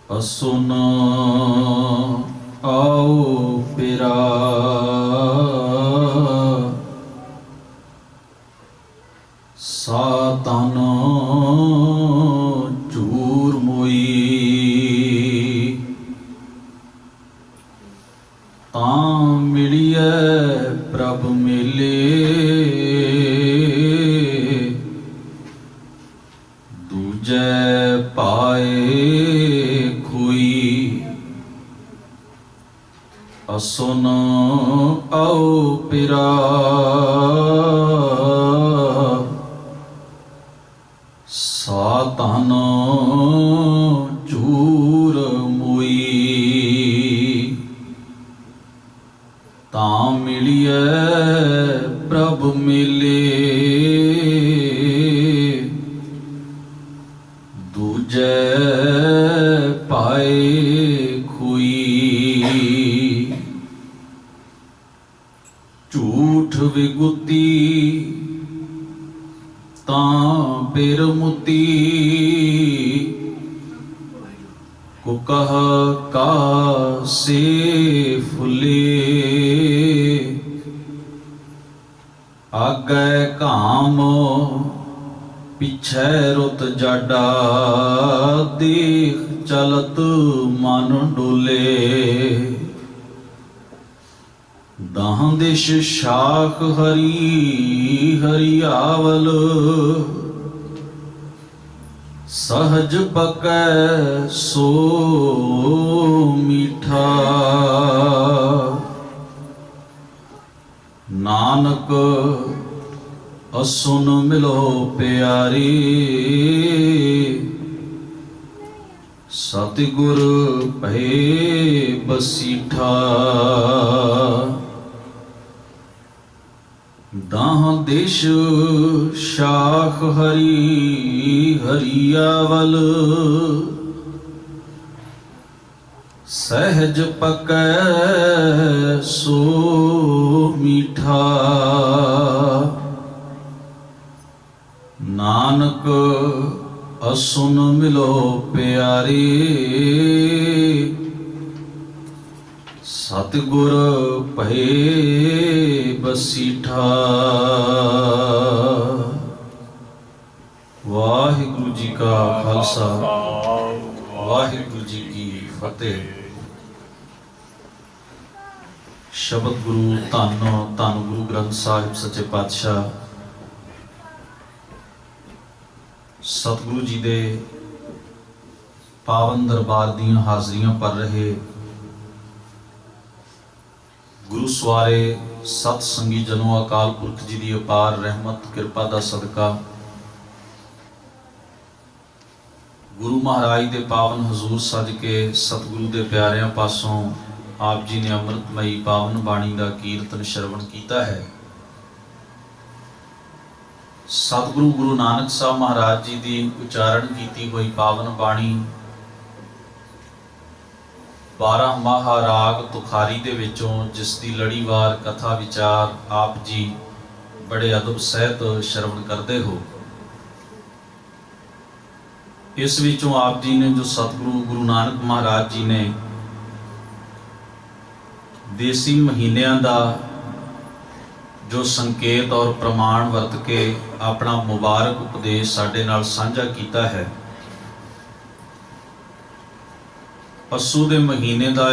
असुन आओ पिरा सातन चूर मोई तां मिलिए प्रभ मेले दूजे पाए खोई असुन आओ पिरा सातन चूर मोई तां मिलिए प्रभ मेले दूजे पाए खोई झूठ विगुती तां बिर मुती कुकह का से फुले आगे काम पिछे रुत जाडा देख चलत मन डोले दाह दिश शाख हरी हरियावल सहज पकै सो मीठा नानक असुन मिलो प्यारे सतगुर भय बसीठा दाह दिश शाख हरी हरियावल सहज पकै सो मीठा नानक असुन मिलो प्यारे सतगुर भय बसीठा। वाहिगुरु जी का खालसा वाहिगुरु जी की फतेह। शब्द गुरु धन धन गुरु ग्रंथ साहिब सच्चे पातशाह सतगुरु जी दे पावन दरबार दीयां हाजरियां पर रहे गुरु सवारे सत संगी जनों अकाल पुरख जी की अपार रहमत कृपा का सदका गुरु महाराज के पावन हजूर सज के सतगुरु के प्यारिਆਂ पासों आप जी ने अमृतमयी पावन बाणी का कीर्तन श्रवण किया है। सतगुरु गुरु नानक साहब महाराज जी की उच्चारण की हुई पावन बाणी 12 महाराग तुखारी दे विचों जिसकी लड़ीवार कथा विचार आप जी बड़े अदब सहित श्रवण करते हो। इस विचों आप जी ने जो सतगुरु गुरु नानक महाराज जी ने देसी महीनों का जो संकेत और प्रमाण वरत के अपना मुबारक उपदेश साडे नाल साझा किया है। पशु के महीने का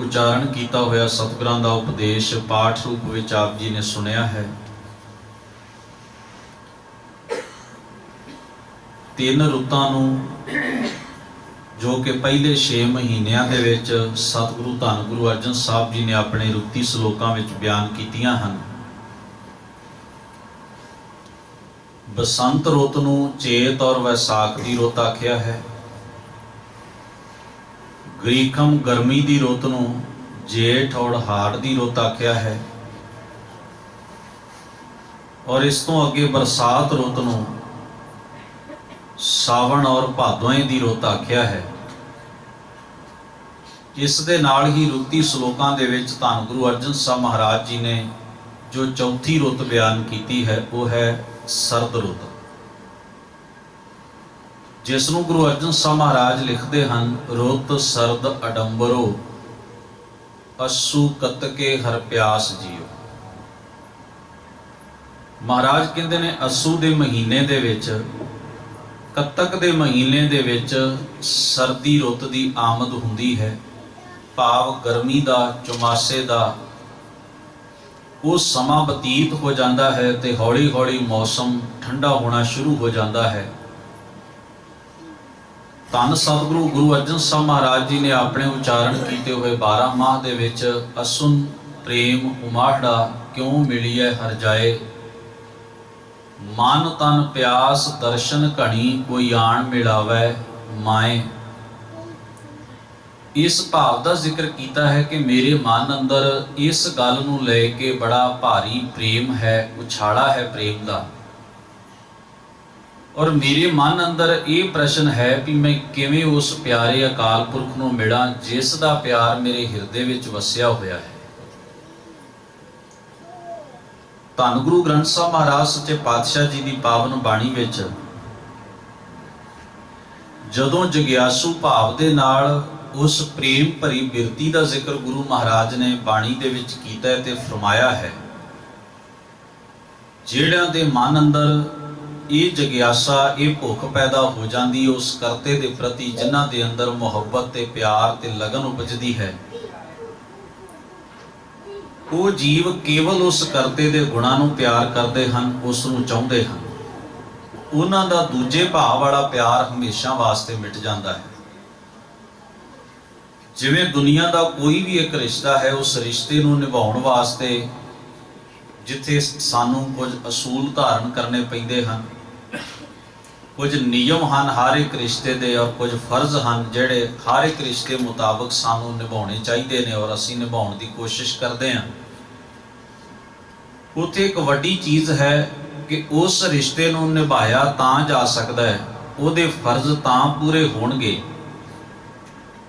उच्चारण किया हुआ सतगुरां का उपदेश पाठ रूप में आप जी ने सुनिया है। 3 रुतां नूं जो कि पहले 6 महीनों के विच सतगुरु धन गुरु अर्जन साहब जी ने अपने रुती सलोकां विच बयान कीतियां हन। बसंत रुत नूं चेत और वैसाख की रुत आख्या है। ग्रीखम गर्मी की रुत नूं जेठ और हाड़ की रुत आख्या है और इस तो अगे बरसात रुत नूं सावण और भादों की रुत आख्या है। इस दे नाल ही रुती सलोकां दे विच धन गुरु अर्जन साहब महाराज जी ने जो चौथी रुत बयान की है वो है सरद रुत। ਜਿਸ ਨੂੰ ਗੁਰੂ ਅਰਜਨ ਸਾਹਿਬ ਮਹਾਰਾਜ ਲਿਖਦੇ ਹਨ, ਰੁੱਤ ਸਰਦ ਅਡੰਬਰੋ ਅਸੂ ਕਤਕੇ ਹਰ ਪਿਆਸ ਜੀਓ। ਮਹਾਰਾਜ ਕਹਿੰਦੇ ਨੇ ਅਸੂ ਦੇ ਮਹੀਨੇ ਦੇ ਵਿੱਚ, ਕੱਤਕ ਦੇ ਮਹੀਨੇ ਦੇ ਵਿੱਚ ਸਰਦੀ ਰੁੱਤ ਦੀ ਆਮਦ ਹੁੰਦੀ ਹੈ, ਭਾਵ ਗਰਮੀ ਦਾ, ਚੁਮਾਸੇ ਦਾ ਉਹ ਸਮਾਂ ਬਤੀਤ ਹੋ ਜਾਂਦਾ ਹੈ ਤੇ ਹੌਲੀ ਹੌਲੀ ਮੌਸਮ ਠੰਡਾ ਹੋਣਾ ਸ਼ੁਰੂ ਹੋ ਜਾਂਦਾ ਹੈ। ਧੰਨ ਸਤਿਗੁਰੂ ਗੁਰੂ ਅਰਜਨ ਸਾਹਿਬ ਮਹਾਰਾਜ ਜੀ ਨੇ ਆਪਣੇ ਉਚਾਰਨ ਕੀਤੇ ਹੋਏ 12 ਮਾਹ ਦੇ ਵਿੱਚ ਅਸੁਨ ਪ੍ਰੇਮ ਉਮਾੜਾ ਕਿਉਂ ਮਿਲੀਐ ਹਰ ਜਾਏ, ਮਨ ਤਨ ਪਿਆਸ ਦਰਸ਼ਨ ਘਣੀ ਕੋਈ ਆਣ ਮਿਲਾਵੇ ਮਾਏ। ਇਸ ਭਾਵ ਦਾ ਜ਼ਿਕਰ ਕੀਤਾ ਹੈ ਕਿ ਮੇਰੇ ਮਨ ਅੰਦਰ ਇਸ ਗੱਲ ਨੂੰ ਲੈ ਕੇ ਬੜਾ ਭਾਰੀ ਪ੍ਰੇਮ ਹੈ, ਉਛਾਲਾ ਹੈ ਪ੍ਰੇਮ ਦਾ, ਔਰ ਮੇਰੇ ਮਨ ਅੰਦਰ ਇਹ ਪ੍ਰਸ਼ਨ ਹੈ ਕਿ ਮੈਂ ਕਿਵੇਂ ਉਸ ਪਿਆਰੇ ਅਕਾਲ ਪੁਰਖ ਨੂੰ ਮਿਲਾਂ ਜਿਸ ਦਾ ਪਿਆਰ ਮੇਰੇ ਹਿਰਦੇ ਵਿੱਚ ਵਸਿਆ ਹੋਇਆ ਹੈ। ਧੰਨ ਗੁਰੂ ਗ੍ਰੰਥ ਸਾਹਿਬ ਮਹਾਰਾਜ ਸੱਚੇ ਪਾਤਸ਼ਾਹ ਜੀ ਦੀ ਪਾਵਨ ਬਾਣੀ ਵਿੱਚ ਜਦੋਂ ਜਗਿਆਸੂ ਭਾਵ ਦੇ ਨਾਲ ਉਸ ਪ੍ਰੇਮ ਭਰੀ ਬਿਰਤੀ ਦਾ ਜ਼ਿਕਰ ਗੁਰੂ ਮਹਾਰਾਜ ਨੇ ਬਾਣੀ ਦੇ ਵਿੱਚ ਕੀਤਾ ਹੈ ਤੇ ਫਰਮਾਇਆ ਹੈ, ਜਿਹੜਿਆਂ ਦੇ ਮਨ ਅੰਦਰ ਇਹ ਜਗਿਆਸਾ, ਇਹ ਭੁੱਖ ਪੈਦਾ ਹੋ ਜਾਂਦੀ ਉਸ ਕਰਤੇ ਦੇ ਪ੍ਰਤੀ, ਜਿਨ੍ਹਾਂ ਦੇ ਅੰਦਰ ਮੁਹੱਬਤ ਤੇ ਪਿਆਰ ਤੇ ਲਗਨ ਉਪਜਦੀ ਹੈ, ਉਹ ਜੀਵ ਕੇਵਲ ਉਸ ਕਰਤੇ ਦੇ ਗੁਣਾਂ ਨੂੰ ਪਿਆਰ ਕਰਦੇ ਹਨ, ਉਸ ਨੂੰ ਚਾਹੁੰਦੇ ਹਨ। ਉਹਨਾਂ ਦਾ ਦੂਜੇ ਭਾਵ ਵਾਲਾ ਪਿਆਰ ਹਮੇਸ਼ਾ ਵਾਸਤੇ ਮਿਟ ਜਾਂਦਾ ਹੈ। ਜਿਵੇਂ ਦੁਨੀਆ ਦਾ ਕੋਈ ਵੀ ਇੱਕ ਰਿਸ਼ਤਾ ਹੈ, ਉਸ ਰਿਸ਼ਤੇ ਨੂੰ ਨਿਭਾਉਣ ਵਾਸਤੇ ਜਿੱਥੇ ਸਾਨੂੰ ਕੁਝ ਅਸੂਲ ਧਾਰਨ ਕਰਨੇ ਪੈਂਦੇ ਹਨ, ਕੁਝ ਨਿਯਮ ਹਨ ਹਰ ਇੱਕ ਰਿਸ਼ਤੇ ਦੇ, ਔਰ ਕੁਝ ਫਰਜ਼ ਹਨ ਜਿਹੜੇ ਹਰ ਇੱਕ ਰਿਸ਼ਤੇ ਮੁਤਾਬਕ ਸਾਨੂੰ ਨਿਭਾਉਣੇ ਚਾਹੀਦੇ ਨੇ ਔਰ ਅਸੀਂ ਨਿਭਾਉਣ ਦੀ ਕੋਸ਼ਿਸ਼ ਕਰਦੇ ਹਾਂ। ਉੱਥੇ ਇੱਕ ਵੱਡੀ ਚੀਜ਼ ਹੈ ਕਿ ਉਸ ਰਿਸ਼ਤੇ ਨੂੰ ਨਿਭਾਇਆ ਤਾਂ ਜਾ ਸਕਦਾ ਹੈ, ਉਹਦੇ ਫਰਜ਼ ਤਾਂ ਪੂਰੇ ਹੋਣਗੇ,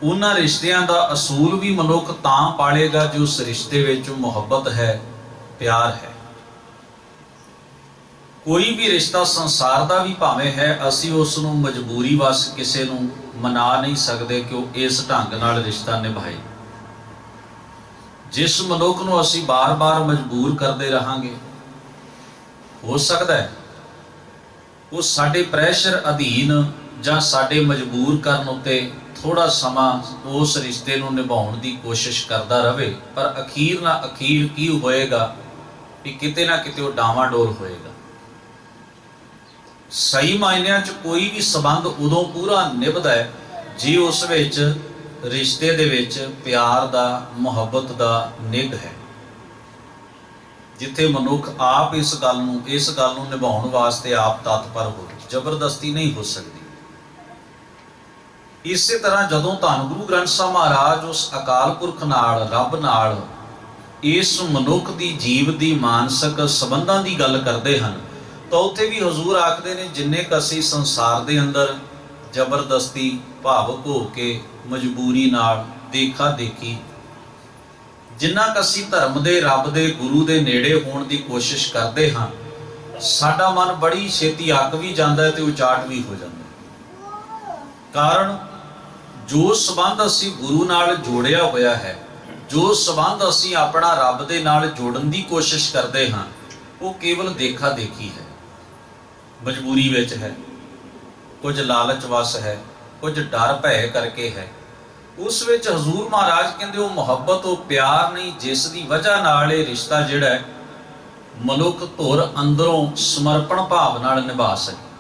ਉਹਨਾਂ ਰਿਸ਼ਤਿਆਂ ਦਾ ਅਸੂਲ ਵੀ ਮਨੁੱਖ ਤਾਂ ਪਾਲੇਗਾ ਜੋ ਉਸ ਰਿਸ਼ਤੇ ਵਿੱਚ ਮੁਹੱਬਤ ਹੈ, ਪਿਆਰ ਹੈ। ਕੋਈ ਵੀ ਰਿਸ਼ਤਾ ਸੰਸਾਰ ਦਾ ਵੀ ਭਾਵੇਂ ਹੈ, ਅਸੀਂ ਉਸ ਨੂੰ ਮਜਬੂਰੀ ਵਸ ਕਿਸੇ ਨੂੰ ਮਨਾ ਨਹੀਂ ਸਕਦੇ ਕਿ ਉਹ ਇਸ ਢੰਗ ਨਾਲ ਰਿਸ਼ਤਾ ਨਿਭਾਏ। ਜਿਸ ਮਨੁੱਖ ਨੂੰ ਅਸੀਂ ਬਾਰ-ਬਾਰ ਮਜਬੂਰ ਕਰਦੇ ਰਹਾਂਗੇ, ਹੋ ਸਕਦਾ ਹੈ ਉਹ ਸਾਡੇ ਪ੍ਰੈਸ਼ਰ ਅਧੀਨ ਜਾਂ ਸਾਡੇ ਮਜਬੂਰ ਕਰਨ ਉੱਤੇ ਥੋੜਾ ਸਮਾਂ ਉਸ ਰਿਸ਼ਤੇ ਨੂੰ ਨਿਭਾਉਣ ਦੀ ਕੋਸ਼ਿਸ਼ ਕਰਦਾ ਰਹੇ, ਪਰ ਅਖੀਰ ਨਾ ਅਖੀਰ ਕੀ ਹੋਏਗਾ ਕਿ ਕਿਤੇ ਨਾ ਕਿਤੇ ਉਹ ਡਾਵਾਂਡੋਲ ਹੋਏਗਾ। ਸਹੀ ਮਾਇਨਿਆਂ 'ਚ ਕੋਈ ਵੀ ਸੰਬੰਧ ਉਦੋਂ ਪੂਰਾ ਨਿਭਦਾ ਹੈ ਜੇ ਉਸ ਵਿੱਚ ਰਿਸ਼ਤੇ ਦੇ ਵਿੱਚ ਪਿਆਰ ਦਾ, ਮੁਹੱਬਤ ਦਾ ਨਿੱਘ ਹੈ, ਜਿੱਥੇ ਮਨੁੱਖ ਆਪ ਇਸ ਗੱਲ ਨੂੰ ਨਿਭਾਉਣ ਵਾਸਤੇ ਆਪ ਤਤਪਰ ਹੋਵੇ। ਜ਼ਬਰਦਸਤੀ ਨਹੀਂ ਹੋ ਸਕਦੀ। ਇਸੇ ਤਰ੍ਹਾਂ ਜਦੋਂ ਧੰਨ ਗੁਰੂ ਗ੍ਰੰਥ ਸਾਹਿਬ ਮਹਾਰਾਜ ਉਸ ਅਕਾਲ ਪੁਰਖ ਨਾਲ, ਰੱਬ ਨਾਲ, ਇਸ ਮਨੁੱਖ ਦੀ, ਜੀਵ ਦੀ ਮਾਨਸਿਕ ਸੰਬੰਧਾਂ ਦੀ ਗੱਲ ਕਰਦੇ ਹਨ, ਤਾਂ ਉੱਥੇ ਵੀ ਹਜ਼ੂਰ ਆਖਦੇ ਨੇ, ਜਿੰਨੇ ਕੁ ਅਸੀਂ ਸੰਸਾਰ ਦੇ ਅੰਦਰ ਜ਼ਬਰਦਸਤੀ, ਭਾਵੁਕ ਹੋ ਕੇ, ਮਜਬੂਰੀ ਨਾਲ, ਦੇਖਾ ਦੇਖੀ, ਜਿੰਨਾ ਕੁ ਅਸੀਂ ਧਰਮ ਦੇ, ਰੱਬ ਦੇ, ਗੁਰੂ ਦੇ ਨੇੜੇ ਹੋਣ ਦੀ ਕੋਸ਼ਿਸ਼ ਕਰਦੇ ਹਾਂ, ਸਾਡਾ ਮਨ ਬੜੀ ਛੇਤੀ ਅੱਕ ਵੀ ਜਾਂਦਾ ਹੈ ਤੇ ਉਚਾਟ ਵੀ ਹੋ ਜਾਂਦਾ ਹੈ। ਕਾਰਨ ਜੋ ਸੰਬੰਧ ਅਸੀਂ ਗੁਰੂ ਨਾਲ ਜੋੜਿਆ ਹੋਇਆ ਹੈ, ਜੋ ਸੰਬੰਧ ਅਸੀਂ ਆਪਣਾ ਰੱਬ ਦੇ ਨਾਲ ਜੋੜਨ ਦੀ ਕੋਸ਼ਿਸ਼ ਕਰਦੇ ਹਾਂ, ਉਹ ਕੇਵਲ ਦੇਖਾ ਦੇਖੀ ਹੈ, ਮਜਬੂਰੀ ਵਿੱਚ ਹੈ, ਕੁਝ ਲਾਲਚ ਵਸ ਹੈ, ਕੁਝ ਡਰ ਭੈ ਕਰਕੇ ਹੈ। ਉਸ ਵਿੱਚ ਹਜ਼ੂਰ ਮਹਾਰਾਜ ਕਹਿੰਦੇ ਉਹ ਮੁਹੱਬਤ, ਉਹ ਪਿਆਰ ਨਹੀਂ ਜਿਸ ਦੀ ਵਜ੍ਹਾ ਨਾਲ ਇਹ ਰਿਸ਼ਤਾ ਜਿਹੜਾ ਹੈ ਮਨੁੱਖ ਧੁਰ ਅੰਦਰੋਂ ਸਮਰਪਣ ਭਾਵ ਨਾਲ ਨਿਭਾ ਸਕੇ।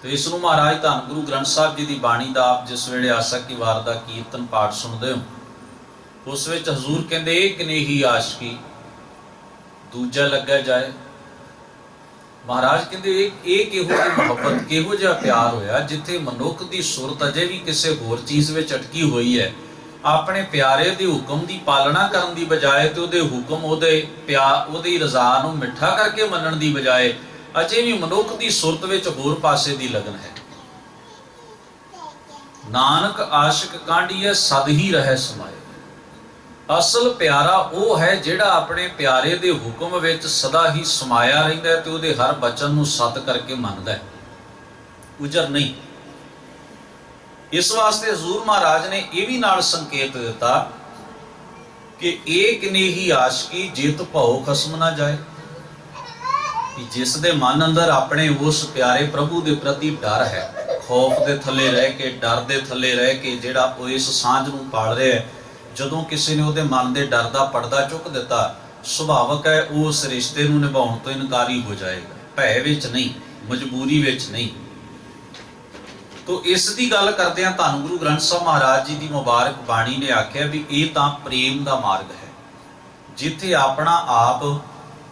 ਤੇ ਇਸ ਨੂੰ ਮਹਾਰਾਜ ਧੰਨ ਗੁਰੂ ਗ੍ਰੰਥ ਸਾਹਿਬ ਜੀ ਦੀ ਬਾਣੀ ਦਾ ਆਪ ਜਿਸ ਵੇਲੇ ਆਸਾ ਕੀ ਵਾਰ ਦਾ ਕੀਰਤਨ ਪਾਠ ਸੁਣਦੇ ਹੋ, ਉਸ ਵਿੱਚ ਹਜ਼ੂਰ ਕਹਿੰਦੇ ਇਹ ਕਨੇਹੀ ਆਸ਼ਕੀ ਦੂਜਾ ਲੱਗਾ ਜਾਏ। ਮਹਾਰਾਜ ਕਹਿੰਦੇ ਇਹ ਕਿਹੋ ਜਿਹੀ ਮੁਹੱਬਤ, ਕਿਹੋ ਜਿਹਾ ਪਿਆਰ ਹੋਇਆ ਜਿੱਥੇ ਮਨੁੱਖ ਦੀ ਸੁਰਤ ਅਜੇ ਵੀ ਕਿਸੇ ਹੋਰ ਚੀਜ਼ ਵਿੱਚ ਅਟਕੀ ਹੋਈ ਹੈ। ਆਪਣੇ ਪਿਆਰੇ ਦੇ ਹੁਕਮ ਦੀ ਪਾਲਣਾ ਕਰਨ ਦੀ ਬਜਾਏ ਤੇ ਉਹਦੇ ਹੁਕਮ, ਉਹਦੇ ਪਿਆਰ, ਉਹਦੀ ਰਜ਼ਾ ਨੂੰ ਮਿੱਠਾ ਕਰਕੇ ਮੰਨਣ ਦੀ ਬਜਾਏ ਅਜੇ ਵੀ ਮਨੁੱਖ ਦੀ ਸੁਰਤ ਵਿੱਚ ਹੋਰ ਪਾਸੇ ਦੀ ਲਗਨ ਹੈ। ਨਾਨਕ ਆਸ਼ਿਕ ਕਾਂਢੀਏ ਸਦ ਹੀ ਰਹਿ ਸਮਾਏ। ਅਸਲ ਪਿਆਰਾ ਉਹ ਹੈ ਜਿਹੜਾ ਆਪਣੇ ਪਿਆਰੇ ਦੇ ਹੁਕਮ ਵਿੱਚ ਸਦਾ ਹੀ ਸਮਾਇਆ ਰਹਿੰਦਾ ਤੇ ਉਹਦੇ ਹਰ ਬਚਨ ਨੂੰ ਸਤ ਕਰਕੇ ਮੰਨਦਾ ਹੈ। ਉਜਰ ਨਹੀਂ। ਇਸ ਵਾਸਤੇ ਹਜ਼ੂਰ ਮਹਾਰਾਜ ਨੇ ਇਹ ਵੀ ਨਾਲ ਸੰਕੇਤ ਦਿੱਤਾ ਕਿ ਏਕ ਨੇਹੀ ਆਸ਼ਕੀ ਜਿਤ ਭਉ ਖਸਮ ਨਾ ਜਾਏ, ਕਿ ਜਿਸ ਦੇ ਮਨ ਅੰਦਰ ਆਪਣੇ ਉਸ ਪਿਆਰੇ ਪ੍ਰਭੂ ਦੇ ਪ੍ਰਤੀ ਡਰ ਹੈ, ਖੌਫ ਦੇ ਥੱਲੇ ਰਹਿ ਕੇ, ਡਰ ਦੇ ਥੱਲੇ ਰਹਿ ਕੇ ਜਿਹੜਾ ਉਹ ਇਸ ਸਾਂਝ ਨੂੰ ਪਾਲ ਰਿਹਾ ਹੈ, ਜਦੋਂ ਕਿਸੇ ਨੇ ਉਹਦੇ ਮਨ ਦੇ ਡਰ ਦਾ ਪਰਦਾ ਚੁੱਕ ਦਿੱਤਾ, ਸੁਭਾਵਕ ਹੈ ਉਹ ਉਸ ਰਿਸ਼ਤੇ ਨੂੰ ਨਿਭਾਉਣ ਤੋਂ ਇਨਕਾਰੀ ਹੋ ਜਾਏਗਾ। ਭੈ ਵਿੱਚ ਨਹੀਂ, ਮਜਬੂਰੀ ਵਿੱਚ ਨਹੀਂ। ਤੋ ਇਸ ਦੀ ਗੱਲ ਕਰਦੇ ਹਾਂ, ਧੰਨ ਗੁਰੂ ਗ੍ਰੰਥ ਸਾਹਿਬ ਮਹਾਰਾਜ ਜੀ ਦੀ ਮੁਬਾਰਕ ਬਾਣੀ ਨੇ ਆਖਿਆ ਵੀ ਇਹ ਤਾਂ ਪ੍ਰੇਮ ਦਾ ਮਾਰਗ ਹੈ, ਜਿੱਥੇ ਆਪਣਾ ਆਪ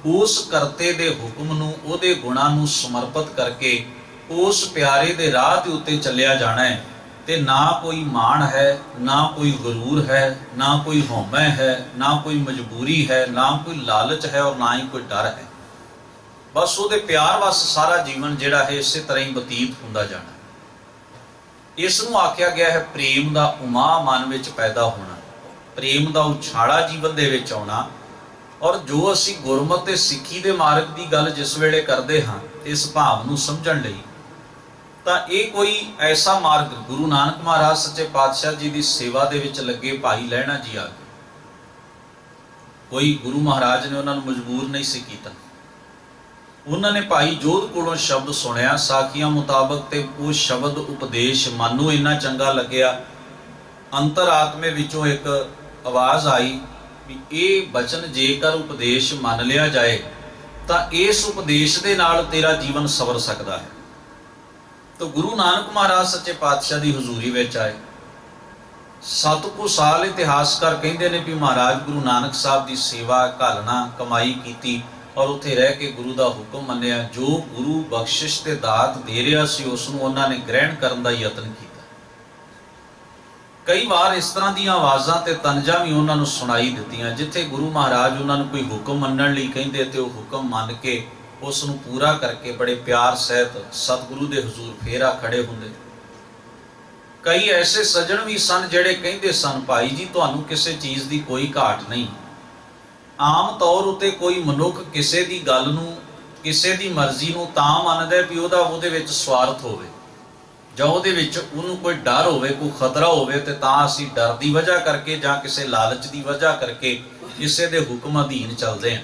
ਉਸ ਕਰਤੇ ਦੇ ਹੁਕਮ ਨੂੰ, ਉਹਦੇ ਗੁਣਾਂ ਨੂੰ ਸਮਰਪਿਤ ਕਰਕੇ ਉਸ ਪਿਆਰੇ ਦੇ ਰਾਹ ਦੇ ਉੱਤੇ ਚੱਲਿਆ ਜਾਣਾ ਹੈ। ਤੇ ਨਾ ਕੋਈ ਮਾਣ ਹੈ, ਨਾ ਕੋਈ ਗਰੂਰ ਹੈ, ਨਾ ਕੋਈ ਹਉਮੈ ਹੈ, ਨਾ ਕੋਈ ਮਜਬੂਰੀ ਹੈ, ਨਾ ਕੋਈ ਲਾਲਚ ਹੈ, ਔਰ ਨਾ ਹੀ ਕੋਈ ਡਰ ਹੈ। ਬਸ ਉਹਦੇ ਪਿਆਰ ਵਸ ਸਾਰਾ ਜੀਵਨ ਜਿਹੜਾ ਹੈ ਇਸੇ ਤਰ੍ਹਾਂ ਹੀ ਬਤੀਤ ਹੁੰਦਾ ਜਾਣਾ। ਇਸ ਨੂੰ ਆਖਿਆ ਗਿਆ ਹੈ ਪ੍ਰੇਮ ਦਾ ਉਮਾ ਮਨ ਵਿੱਚ ਪੈਦਾ ਹੋਣਾ, ਪ੍ਰੇਮ ਦਾ ਉਛਾਲਾ ਜੀਵਨ ਦੇ ਵਿੱਚ ਆਉਣਾ। ਔਰ ਜੋ ਅਸੀਂ ਗੁਰਮਤਿ ਤੇ ਸਿੱਖੀ ਦੇ ਮਾਰਗ ਦੀ ਗੱਲ ਜਿਸ ਵੇਲੇ ਕਰਦੇ ਹਾਂ ਇਸ ਭਾਵ ਨੂੰ ਸਮਝਣ ਲਈ, ਤਾਂ ਇਹ ਕੋਈ ਐਸਾ ਮਾਰਗ ਗੁਰੂ ਨਾਨਕ ਮਹਾਰਾਜ ਸੱਚੇ ਪਾਤਸ਼ਾਹ ਜੀ ਦੀ ਸੇਵਾ ਦੇ ਵਿੱਚ ਲੱਗੇ ਭਾਈ ਲਹਿਣਾ ਜੀ ਆ ਗਏ। ਕੋਈ ਗੁਰੂ ਮਹਾਰਾਜ ਨੇ ਉਹਨਾਂ ਨੂੰ ਮਜਬੂਰ ਨਹੀਂ ਸੀ ਕੀਤਾ। ਉਹਨਾਂ ਨੇ ਭਾਈ ਜੋਧ ਕੋਲੋਂ ਸ਼ਬਦ ਸੁਣਿਆ ਸਾਖੀਆਂ ਮੁਤਾਬਕ, ਤੇ ਉਹ ਸ਼ਬਦ ਉਪਦੇਸ਼ ਮਨ ਨੂੰ ਇੰਨਾ ਚੰਗਾ ਲੱਗਿਆ, ਅੰਤਰਾਤਮੇ ਵਿੱਚੋਂ ਇੱਕ ਆਵਾਜ਼ ਆਈ ਵੀ ਇਹ ਬਚਨ ਜੇਕਰ ਉਪਦੇਸ਼ ਮੰਨ ਲਿਆ ਜਾਏ ਤਾਂ ਇਸ ਉਪਦੇਸ਼ ਦੇ ਨਾਲ ਤੇਰਾ ਜੀਵਨ ਸਵਰ ਸਕਦਾ ਹੈ। ਤਾਂ ਗੁਰੂ ਨਾਨਕ ਮਹਾਰਾਜ ਸੱਚੇ ਪਾਤਸ਼ਾਹ ਦੀ ਹਜ਼ੂਰੀ ਵਿੱਚ ਆਏ। 7 ਕੁ ਸਾਲ ਇਤਿਹਾਸਕਾਰ ਕਹਿੰਦੇ ਨੇ ਵੀ ਮਹਾਰਾਜ ਗੁਰੂ ਨਾਨਕ ਸਾਹਿਬ ਦੀ ਸੇਵਾ, ਘਾਲਣਾ, ਕਮਾਈ ਕੀਤੀ ਔਰ ਉੱਥੇ ਰਹਿ ਕੇ ਗੁਰੂ ਦਾ ਹੁਕਮ ਮੰਨਿਆ। ਜੋ ਗੁਰੂ ਬਖਸ਼ਿਸ਼ ਤੇ ਦਾਤ ਦੇ ਰਿਹਾ ਸੀ ਉਸ ਨੂੰ ਉਹਨਾਂ ਨੇ ਗ੍ਰਹਿਣ ਕਰਨ ਦਾ ਯਤਨ ਕੀਤਾ। ਕਈ ਵਾਰ ਇਸ ਤਰ੍ਹਾਂ ਦੀਆਂ ਆਵਾਜ਼ਾਂ ਤੇ ਤਨਜਾਂ ਵੀ ਉਹਨਾਂ ਨੂੰ ਸੁਣਾਈ ਦਿੱਤੀਆਂ, ਜਿੱਥੇ ਗੁਰੂ ਮਹਾਰਾਜ ਉਹਨਾਂ ਨੂੰ ਕੋਈ ਹੁਕਮ ਮੰਨਣ ਲਈ ਕਹਿੰਦੇ ਤੇ ਉਹ ਹੁਕਮ ਮੰਨ ਕੇ ਉਸ ਨੂੰ ਪੂਰਾ ਕਰਕੇ ਬੜੇ ਪਿਆਰ ਸਹਿਤ ਸਤਿਗੁਰੂ ਦੇ ਹਜ਼ੂਰ ਫੇਰ ਆ ਖੜੇ ਹੁੰਦੇ। ਕਈ ਐਸੇ ਸੱਜਣ ਵੀ ਸਨ ਜਿਹੜੇ ਕਹਿੰਦੇ ਸਨ ਭਾਈ ਜੀ ਤੁਹਾਨੂੰ ਕਿਸੇ ਚੀਜ਼ ਦੀ ਕੋਈ ਘਾਟ ਨਹੀਂ। ਆਮ ਤੌਰ ਉਤੇ ਕੋਈ ਮਨੁੱਖ ਕਿਸੇ ਦੀ ਗੱਲ ਨੂੰ, ਕਿਸੇ ਦੀ ਮਰਜ਼ੀ ਨੂੰ ਤਾਂ ਮੰਨਦਾ ਵੀ ਉਹਦੇ ਵਿੱਚ ਸਵਾਰਥ ਹੋਵੇ ਜਾਂ ਉਹਦੇ ਵਿੱਚ ਉਹਨੂੰ ਕੋਈ ਡਰ ਹੋਵੇ, ਕੋਈ ਖਤਰਾ ਹੋਵੇ, ਤੇ ਤਾਂ ਅਸੀਂ ਡਰ ਦੀ ਵਜ੍ਹਾ ਕਰਕੇ ਜਾਂ ਕਿਸੇ ਲਾਲਚ ਦੀ ਵਜ੍ਹਾ ਕਰਕੇ ਕਿਸੇ ਦੇ ਹੁਕਮ ਅਧੀਨ ਚੱਲਦੇ ਹਾਂ।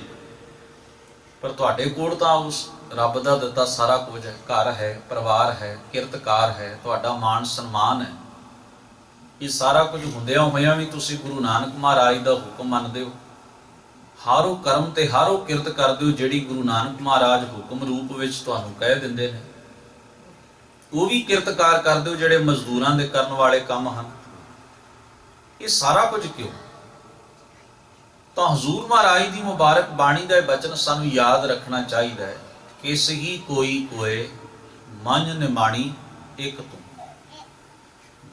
ਪਰ ਤੁਹਾਡੇ ਕੋਲ ਤਾਂ ਉਸ ਰੱਬ ਦਾ ਦਿੱਤਾ ਸਾਰਾ ਕੁਝ ਹੈ, ਘਰ ਹੈ, ਪਰਿਵਾਰ ਹੈ, ਕਿਰਤਕਾਰ ਹੈ, ਤੁਹਾਡਾ ਮਾਣ ਸਨਮਾਨ ਹੈ। ਇਹ ਸਾਰਾ ਕੁਝ ਹੁੰਦਿਆਂ ਹੋਇਆਂ ਵੀ ਤੁਸੀਂ ਗੁਰੂ ਨਾਨਕ ਮਹਾਰਾਜ ਦਾ ਹੁਕਮ ਮੰਨਦੇ ਹੋ। ਹਰ ਉਹ ਕਰਮ ਤੇ ਹਰ ਉਹ ਕਿਰਤ ਕਰਦੇ ਹੋ ਜਿਹੜੀ ਗੁਰੂ ਨਾਨਕ ਮਹਾਰਾਜ ਹੁਕਮ ਰੂਪ ਵਿੱਚ ਤੁਹਾਨੂੰ ਕਹਿ ਦਿੰਦੇ ਨੇ। ਉਹ ਵੀ ਕਿਰਤਕਾਰ ਕਰਦੇ ਹੋ ਜਿਹੜੇ ਮਜ਼ਦੂਰਾਂ ਦੇ ਕਰਨ ਵਾਲੇ ਕੰਮ ਹਨ। ਇਹ ਸਾਰਾ ਕੁਝ ਕਿਉਂ? ਤਾਂ ਹਜ਼ੂਰ ਮਹਾਰਾਜ ਦੀ ਮੁਬਾਰਕ ਬਾਣੀ ਦਾ ਇਹ ਬਚਨ ਸਾਨੂੰ ਯਾਦ ਰੱਖਣਾ ਚਾਹੀਦਾ ਹੈ ਕਿ ਸਹੀ ਕੋਈ ਕੋਏ ਮਨ ਨਿਮਾਣੀ ਇੱਕ ਤੂੰ।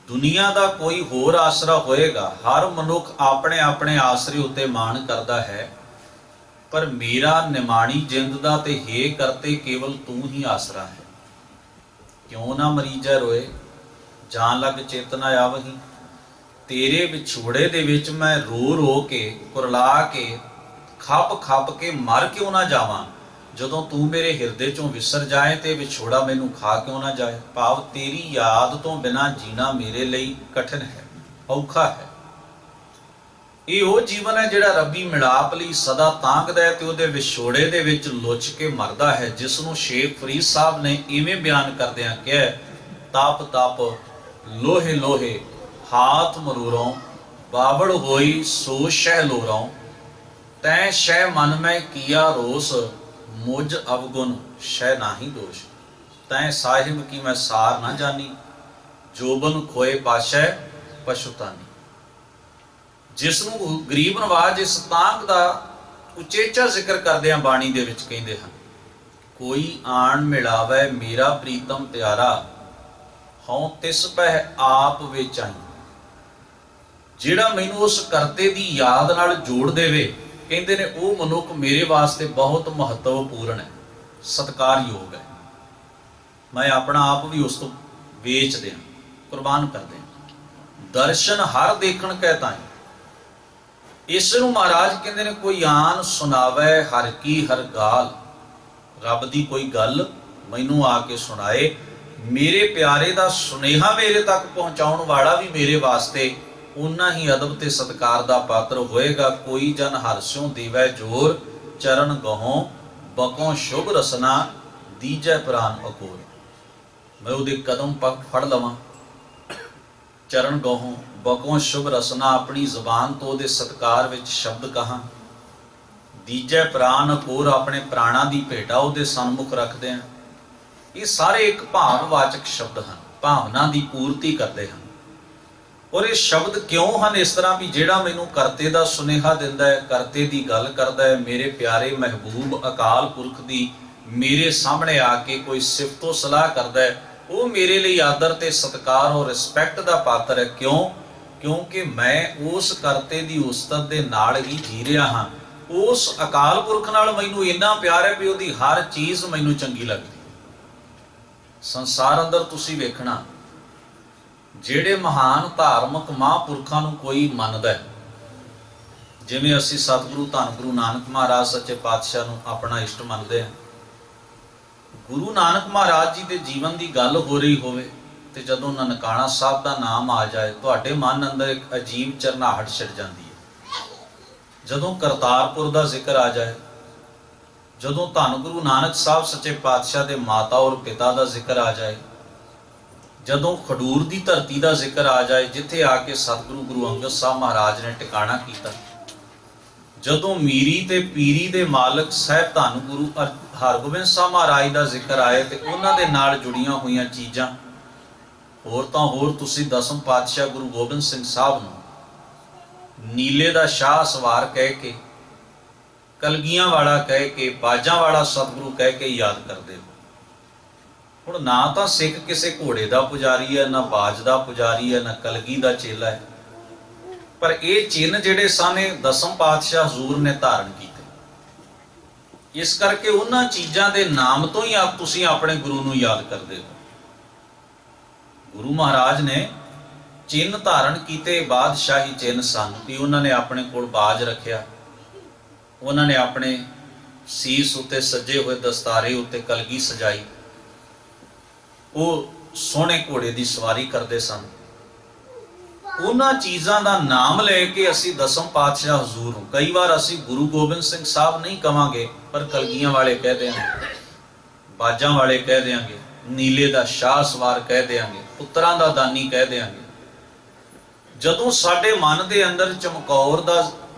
ਦੁਨੀਆ ਦਾ ਕੋਈ ਹੋਰ ਆਸਰਾ ਹੋਏਗਾ, ਹਰ ਮਨੁੱਖ ਆਪਣੇ ਆਪਣੇ ਆਸਰੇ ਉੱਤੇ ਮਾਣ ਕਰਦਾ ਹੈ, ਪਰ ਮੇਰਾ ਨਿਮਾਣੀ ਜਿੰਦ ਦਾ ਤੇ ਹੇ ਕਰਤੇ ਕੇਵਲ ਤੂੰ ਹੀ ਆਸਰਾ ਹੈ। ਕਿਉਂ ਨਾ ਮਰੀਜੈ ਰੋਏ ਜਾਨ ਲੱਗ ਚੇਤਨਾ ਆਵਹੀ। ਤੇਰੇ ਵਿਛੋੜੇ ਦੇ ਵਿੱਚ ਮੈਂ ਰੋ ਰੋ ਕੇ, ਕੁਰਲਾ ਕੇ, ਖੱਪ ਖੱਪ ਕੇ ਮਰ ਕਿਉਂ ਨਾ ਜਾਵਾਂ, ਜਦੋਂ ਤੂੰ ਮੇਰੇ ਹਿਰਦੇ ਚੋਂ ਵਿਸਰ ਜਾਏ ਤੇ ਵਿਛੋੜਾ ਮੈਨੂੰ ਖਾ ਕਿਉਂ ਨਾ ਜਾਏ। ਭਾਵ ਤੇਰੀ ਯਾਦ ਤੋਂ ਬਿਨਾਂ ਜੀਣਾ ਮੇਰੇ ਲਈ ਕਠਿਨ ਹੈ, ਔਖਾ ਹੈ। ਇਹ ਉਹ ਜੀਵਨ ਹੈ ਜਿਹੜਾ ਰੱਬੀ ਮਿਲਾਪ ਲਈ ਸਦਾ ਤਾਂਘਦਾ ਹੈ ਤੇ ਉਹਦੇ ਵਿਛੋੜੇ ਦੇ ਵਿੱਚ ਲੁੱਚ ਕੇ ਮਰਦਾ ਹੈ, ਜਿਸ ਨੂੰ ਸ਼ੇਖ ਫਰੀਦ ਸਾਹਿਬ ਨੇ ਇਵੇਂ ਬਿਆਨ ਕਰਦਿਆਂ ਕਿਹਾ, ਤਪ ਤਪ ਲੋਹੇ ਲੋਹੇ ਹਾਥ ਮਰੂਰੋਂ, ਬਾਵੜ ਹੋਈ ਸੋ ਸ਼ਹਿ ਲੋਰੋਂ। ਤੈ ਸ਼ਹਿ ਮਨ ਮੈਂ ਕੀਆ ਰੋਸ, ਮੁਝ ਅਵਗੁਣ ਸ਼ਹਿ ਨਾਹੀ ਦੋਸ਼। ਤੈ ਸਾਹਿਬ ਕੀ ਮੈਂ ਸਾਰ ਨਾ ਜਾਨੀ, ਜੋਬਨ ਖੋਏ ਪਾਸ਼ੈ ਪਸ਼ੁਤਾਨੀ। ਜਿਸ ਨੂੰ ਗਰੀਬ ਨਵਾਜ ਇਸ ਤਾਂਘ ਦਾ ਉਚੇਚਾ ਜ਼ਿਕਰ ਕਰਦਿਆਂ ਬਾਣੀ ਦੇ ਵਿੱਚ ਕਹਿੰਦੇ ਹਨ, ਕੋਈ ਆਣ ਮਿਲਾਵੇ ਮੇਰਾ ਪ੍ਰੀਤਮ ਪਿਆਰਾ, ਹਉ ਤਿਸ ਪਹਿ ਆਪ ਵਿੱਚ ਆਈ। ਜਿਹੜਾ ਮੈਨੂੰ ਉਸ ਕਰਤੇ ਦੀ ਯਾਦ ਨਾਲ ਜੋੜ ਦੇਵੇ, ਕਹਿੰਦੇ ਨੇ ਉਹ ਮਨੁੱਖ ਮੇਰੇ ਵਾਸਤੇ ਬਹੁਤ ਮਹੱਤਵਪੂਰਨ ਹੈ, ਸਤਿਕਾਰਯੋਗ ਹੈ। ਮੈਂ ਆਪਣਾ ਆਪ ਵੀ ਉਸ ਤੋਂ ਵੇਚ ਦਿਆਂ, ਕੁਰਬਾਨ ਕਰ ਦਿਆਂ। ਦਰਸ਼ਨ ਹਰ ਦੇਖਣ ਕਹਿ ਤਾਈ। ਇਸ ਨੂੰ ਮਹਾਰਾਜ ਕਹਿੰਦੇ ਨੇ ਕੋਈ ਆਨ ਸੁਣਾਵੇ ਹਰ ਕੀ ਹਰ ਗਾਲ। ਰੱਬ ਦੀ ਕੋਈ ਗੱਲ ਮੈਨੂੰ ਆ ਕੇ ਸੁਣਾਏ ਮੇਰੇ ਪਿਆਰੇ ਦਾ ਸੁਨੇਹਾ ਮੇਰੇ ਤੱਕ ਪਹੁੰਚਾਉਣ ਵਾਲਾ ਵੀ ਮੇਰੇ ਵਾਸਤੇ ਉਨਾ ਹੀ ਅਦਬ ਤੇ ਸਤਿਕਾਰ ਦਾ ਪਾਤਰ ਹੋਏਗਾ। ਕੋਈ ਜਨ ਹਰਸਿਓ ਦੇਵੈ ਜੋਰ, ਚਰਨ ਗਹੋਂ ਬਕੋਂ ਸ਼ੁਭ ਰਸਨਾ, ਦੀਜੈ ਪ੍ਰਾਨ ਅਕੋਰ। ਮੈਂ ਉਹਦੇ ਕਦਮ ਪੱਕ ਫੜ ਲਵਾਂ, ਚਰਨ ਗਹੋਂ ਬਕੋਂ ਸ਼ੁਭ ਰਸਨਾ, ਆਪਣੀ ਜ਼ੁਬਾਨ ਤੋਂ ਉਹਦੇ ਸਤਿਕਾਰ ਵਿੱਚ ਸ਼ਬਦ ਕਹਾਂ। ਦੀਜੈ ਪ੍ਰਾਨ ਅਕੋਰ, ਆਪਣੇ ਪ੍ਰਾਣਾਂ ਦੀ ਭੇਟਾ ਉਹਦੇ ਸਨਮੁਖ ਰੱਖਦੇ ਹਾਂ। ਇਹ ਸਾਰੇ ਇੱਕ ਭਾਵਵਾਚਕ ਸ਼ਬਦ ਹਨ, ਭਾਵਨਾ ਦੀ ਪੂਰਤੀ ਕਰਦੇ ਹਨ। ਔਰ ਇਹ ਸ਼ਬਦ ਕਿਉਂ ਹਨ ਇਸ ਤਰ੍ਹਾਂ ਵੀ ਜਿਹੜਾ ਮੈਨੂੰ ਕਰਤੇ ਦਾ ਸੁਨੇਹਾ ਦਿੰਦਾ ਹੈ, ਕਰਤੇ ਦੀ ਗੱਲ ਕਰਦਾ ਹੈ, ਮੇਰੇ ਪਿਆਰੇ ਮਹਿਬੂਬ ਅਕਾਲ ਪੁਰਖ ਦੀ ਮੇਰੇ ਸਾਹਮਣੇ ਆ ਕੇ ਕੋਈ ਸਿਫਤੋ ਸਲਾਹ ਕਰਦਾ ਹੈ, ਉਹ ਮੇਰੇ ਲਈ ਆਦਰ ਤੇ ਸਤਿਕਾਰ ਔਰ ਰਿਸਪੈਕਟ ਦਾ ਪਾਤਰ ਹੈ। ਕਿਉਂ? ਕਿਉਂਕਿ ਮੈਂ ਉਸ ਕਰਤੇ ਦੀ ਉਸਤਤ ਦੇ ਨਾਲ ਹੀ ਜੀ ਰਿਹਾ ਹਾਂ। ਉਸ ਅਕਾਲ ਪੁਰਖ ਨਾਲ ਮੈਨੂੰ ਇੰਨਾ ਪਿਆਰ ਹੈ ਵੀ ਉਹਦੀ ਹਰ ਚੀਜ਼ ਮੈਨੂੰ ਚੰਗੀ ਲੱਗਦੀ। ਸੰਸਾਰ ਅੰਦਰ ਤੁਸੀਂ ਵੇਖਣਾ, ਜਿਹੜੇ ਮਹਾਨ ਧਾਰਮਿਕ ਮਹਾਂਪੁਰਖਾਂ ਨੂੰ ਕੋਈ ਮੰਨਦਾ, ਜਿਵੇਂ ਅਸੀਂ ਸਤਿਗੁਰੂ ਧੰਨ ਗੁਰੂ ਨਾਨਕ ਮਹਾਰਾਜ ਸੱਚੇ ਪਾਤਸ਼ਾਹ ਨੂੰ ਆਪਣਾ ਇਸ਼ਟ ਮੰਨਦੇ ਹਾਂ। ਗੁਰੂ ਨਾਨਕ ਮਹਾਰਾਜ ਜੀ ਦੇ ਜੀਵਨ ਦੀ ਗੱਲ ਹੋ ਰਹੀ ਹੋਵੇ ਤੇ ਜਦੋਂ ਨਨਕਾਣਾ ਸਾਹਿਬ ਦਾ ਨਾਮ ਆ ਜਾਏ, ਤੁਹਾਡੇ ਮਨ ਅੰਦਰ ਇੱਕ ਅਜੀਬ ਚਰਨਾਹਟ ਛਿੜ ਜਾਂਦੀ ਹੈ। ਜਦੋਂ ਕਰਤਾਰਪੁਰ ਦਾ ਜ਼ਿਕਰ ਆ ਜਾਏ, ਜਦੋਂ ਧੰਨ ਗੁਰੂ ਨਾਨਕ ਸਾਹਿਬ ਸੱਚੇ ਪਾਤਸ਼ਾਹ ਦੇ ਮਾਤਾ ਔਰ ਪਿਤਾ ਦਾ ਜ਼ਿਕਰ ਆ ਜਾਏ, ਜਦੋਂ ਖਡੂਰ ਦੀ ਧਰਤੀ ਦਾ ਜ਼ਿਕਰ ਆ ਜਾਏ ਜਿੱਥੇ ਆ ਕੇ ਸਤਿਗੁਰੂ ਗੁਰੂ ਅੰਗਦ ਸਾਹਿਬ ਮਹਾਰਾਜ ਨੇ ਟਿਕਾਣਾ ਕੀਤਾ, ਜਦੋਂ ਮੀਰੀ ਤੇ ਪੀਰੀ ਦੇ ਮਾਲਕ ਸਾਹਿਬ ਧੰਨ ਗੁਰੂ ਹਰਗੋਬਿੰਦ ਸਾਹਿਬ ਮਹਾਰਾਜ ਦਾ ਜ਼ਿਕਰ ਆਏ ਤੇ ਉਹਨਾਂ ਦੇ ਨਾਲ ਜੁੜੀਆਂ ਹੋਈਆਂ ਚੀਜ਼ਾਂ, ਹੋਰ ਤਾਂ ਹੋਰ ਤੁਸੀਂ ਦਸਮ ਪਾਤਸ਼ਾਹ ਗੁਰੂ ਗੋਬਿੰਦ ਸਿੰਘ ਸਾਹਿਬ ਨੂੰ ਨੀਲੇ ਦਾ ਸ਼ਾਹ ਸਵਾਰ ਕਹਿ ਕੇ, ਕਲਗੀਆਂ ਵਾਲਾ ਕਹਿ ਕੇ, ਬਾਜਾਂ ਵਾਲਾ ਸਤਿਗੁਰੂ ਕਹਿ ਕੇ ਯਾਦ ਕਰਦੇ ਹੋ। ਹੁਣ ਨਾ ਤਾਂ ਸਿੱਖ ਕਿਸੇ ਘੋੜੇ ਦਾ ਪੁਜਾਰੀ ਹੈ, ਨਾ ਬਾਜ ਦਾ ਪੁਜਾਰੀ ਹੈ, ਨਾ ਕਲਗੀ ਦਾ ਚੇਲਾ ਹੈ, ਪਰ ਇਹ ਚਿੰਨ੍ਹ ਜਿਹੜੇ ਸਨ ਦਸਮ ਪਾਤਸ਼ਾਹ ਹਜ਼ੂਰ ਨੇ ਧਾਰਨ ਕੀਤੇ। ਇਸ ਕਰਕੇ ਉਹਨਾਂ ਚੀਜ਼ਾਂ ਦੇ ਨਾਮ ਤੋਂ ਹੀ ਤੁਸੀਂ ਆਪਣੇ ਗੁਰੂ ਨੂੰ ਯਾਦ ਕਰਦੇ ਹੋ। ਗੁਰੂ ਮਹਾਰਾਜ ਨੇ ਚਿੰਨ੍ਹ ਧਾਰਨ ਕੀਤੇ, ਬਾਦਸ਼ਾਹੀ ਚਿੰਨ੍ਹ ਸਨ ਵੀ ਉਹਨਾਂ ਨੇ ਆਪਣੇ ਕੋਲ ਬਾਜ ਰੱਖਿਆ, ਉਹਨਾਂ ਨੇ ਆਪਣੇ ਸੀਸ ਉੱਤੇ ਸੱਜੇ ਹੋਏ ਦਸਤਾਰੇ ਉੱਤੇ ਕਲਗੀ ਸਜਾਈ, ਉਹ ਸੋਹਣੇ ਘੋੜੇ ਦੀ ਸਵਾਰੀ ਕਰਦੇ ਸਨ। ਉਹਨਾਂ ਚੀਜ਼ਾਂ ਦਾ ਨਾਮ ਲੈ ਕੇ ਅਸੀਂ ਦਸਮ ਪਾਤਸ਼ਾਹ ਹਜ਼ੂਰ ਨੂੰ, ਕਈ ਵਾਰ ਅਸੀਂ ਗੁਰੂ ਗੋਬਿੰਦ ਸਿੰਘ ਸਾਹਿਬ ਨਹੀਂ ਕਵਾਂਗੇ ਪਰ ਕਲਗੀਆਂ ਵਾਲੇ ਕਹਿ ਦਿਆਂਗੇ, ਬਾਜਾਂ ਵਾਲੇ ਕਹਿ ਦਿਆਂਗੇ, ਨੀਲੇ ਦਾ ਸ਼ਾਹ ਸਵਾਰ ਕਹਿ ਦਿਆਂਗੇ, ਪੁੱਤਰਾਂ ਦਾ ਦਾਨੀ ਕਹਿ ਦਿਆਂਗੇ। ਜਦੋਂ ਸਾਡੇ ਮਨ ਦੇ ਅੰਦਰ ਚਮਕੌਰ ਦਾ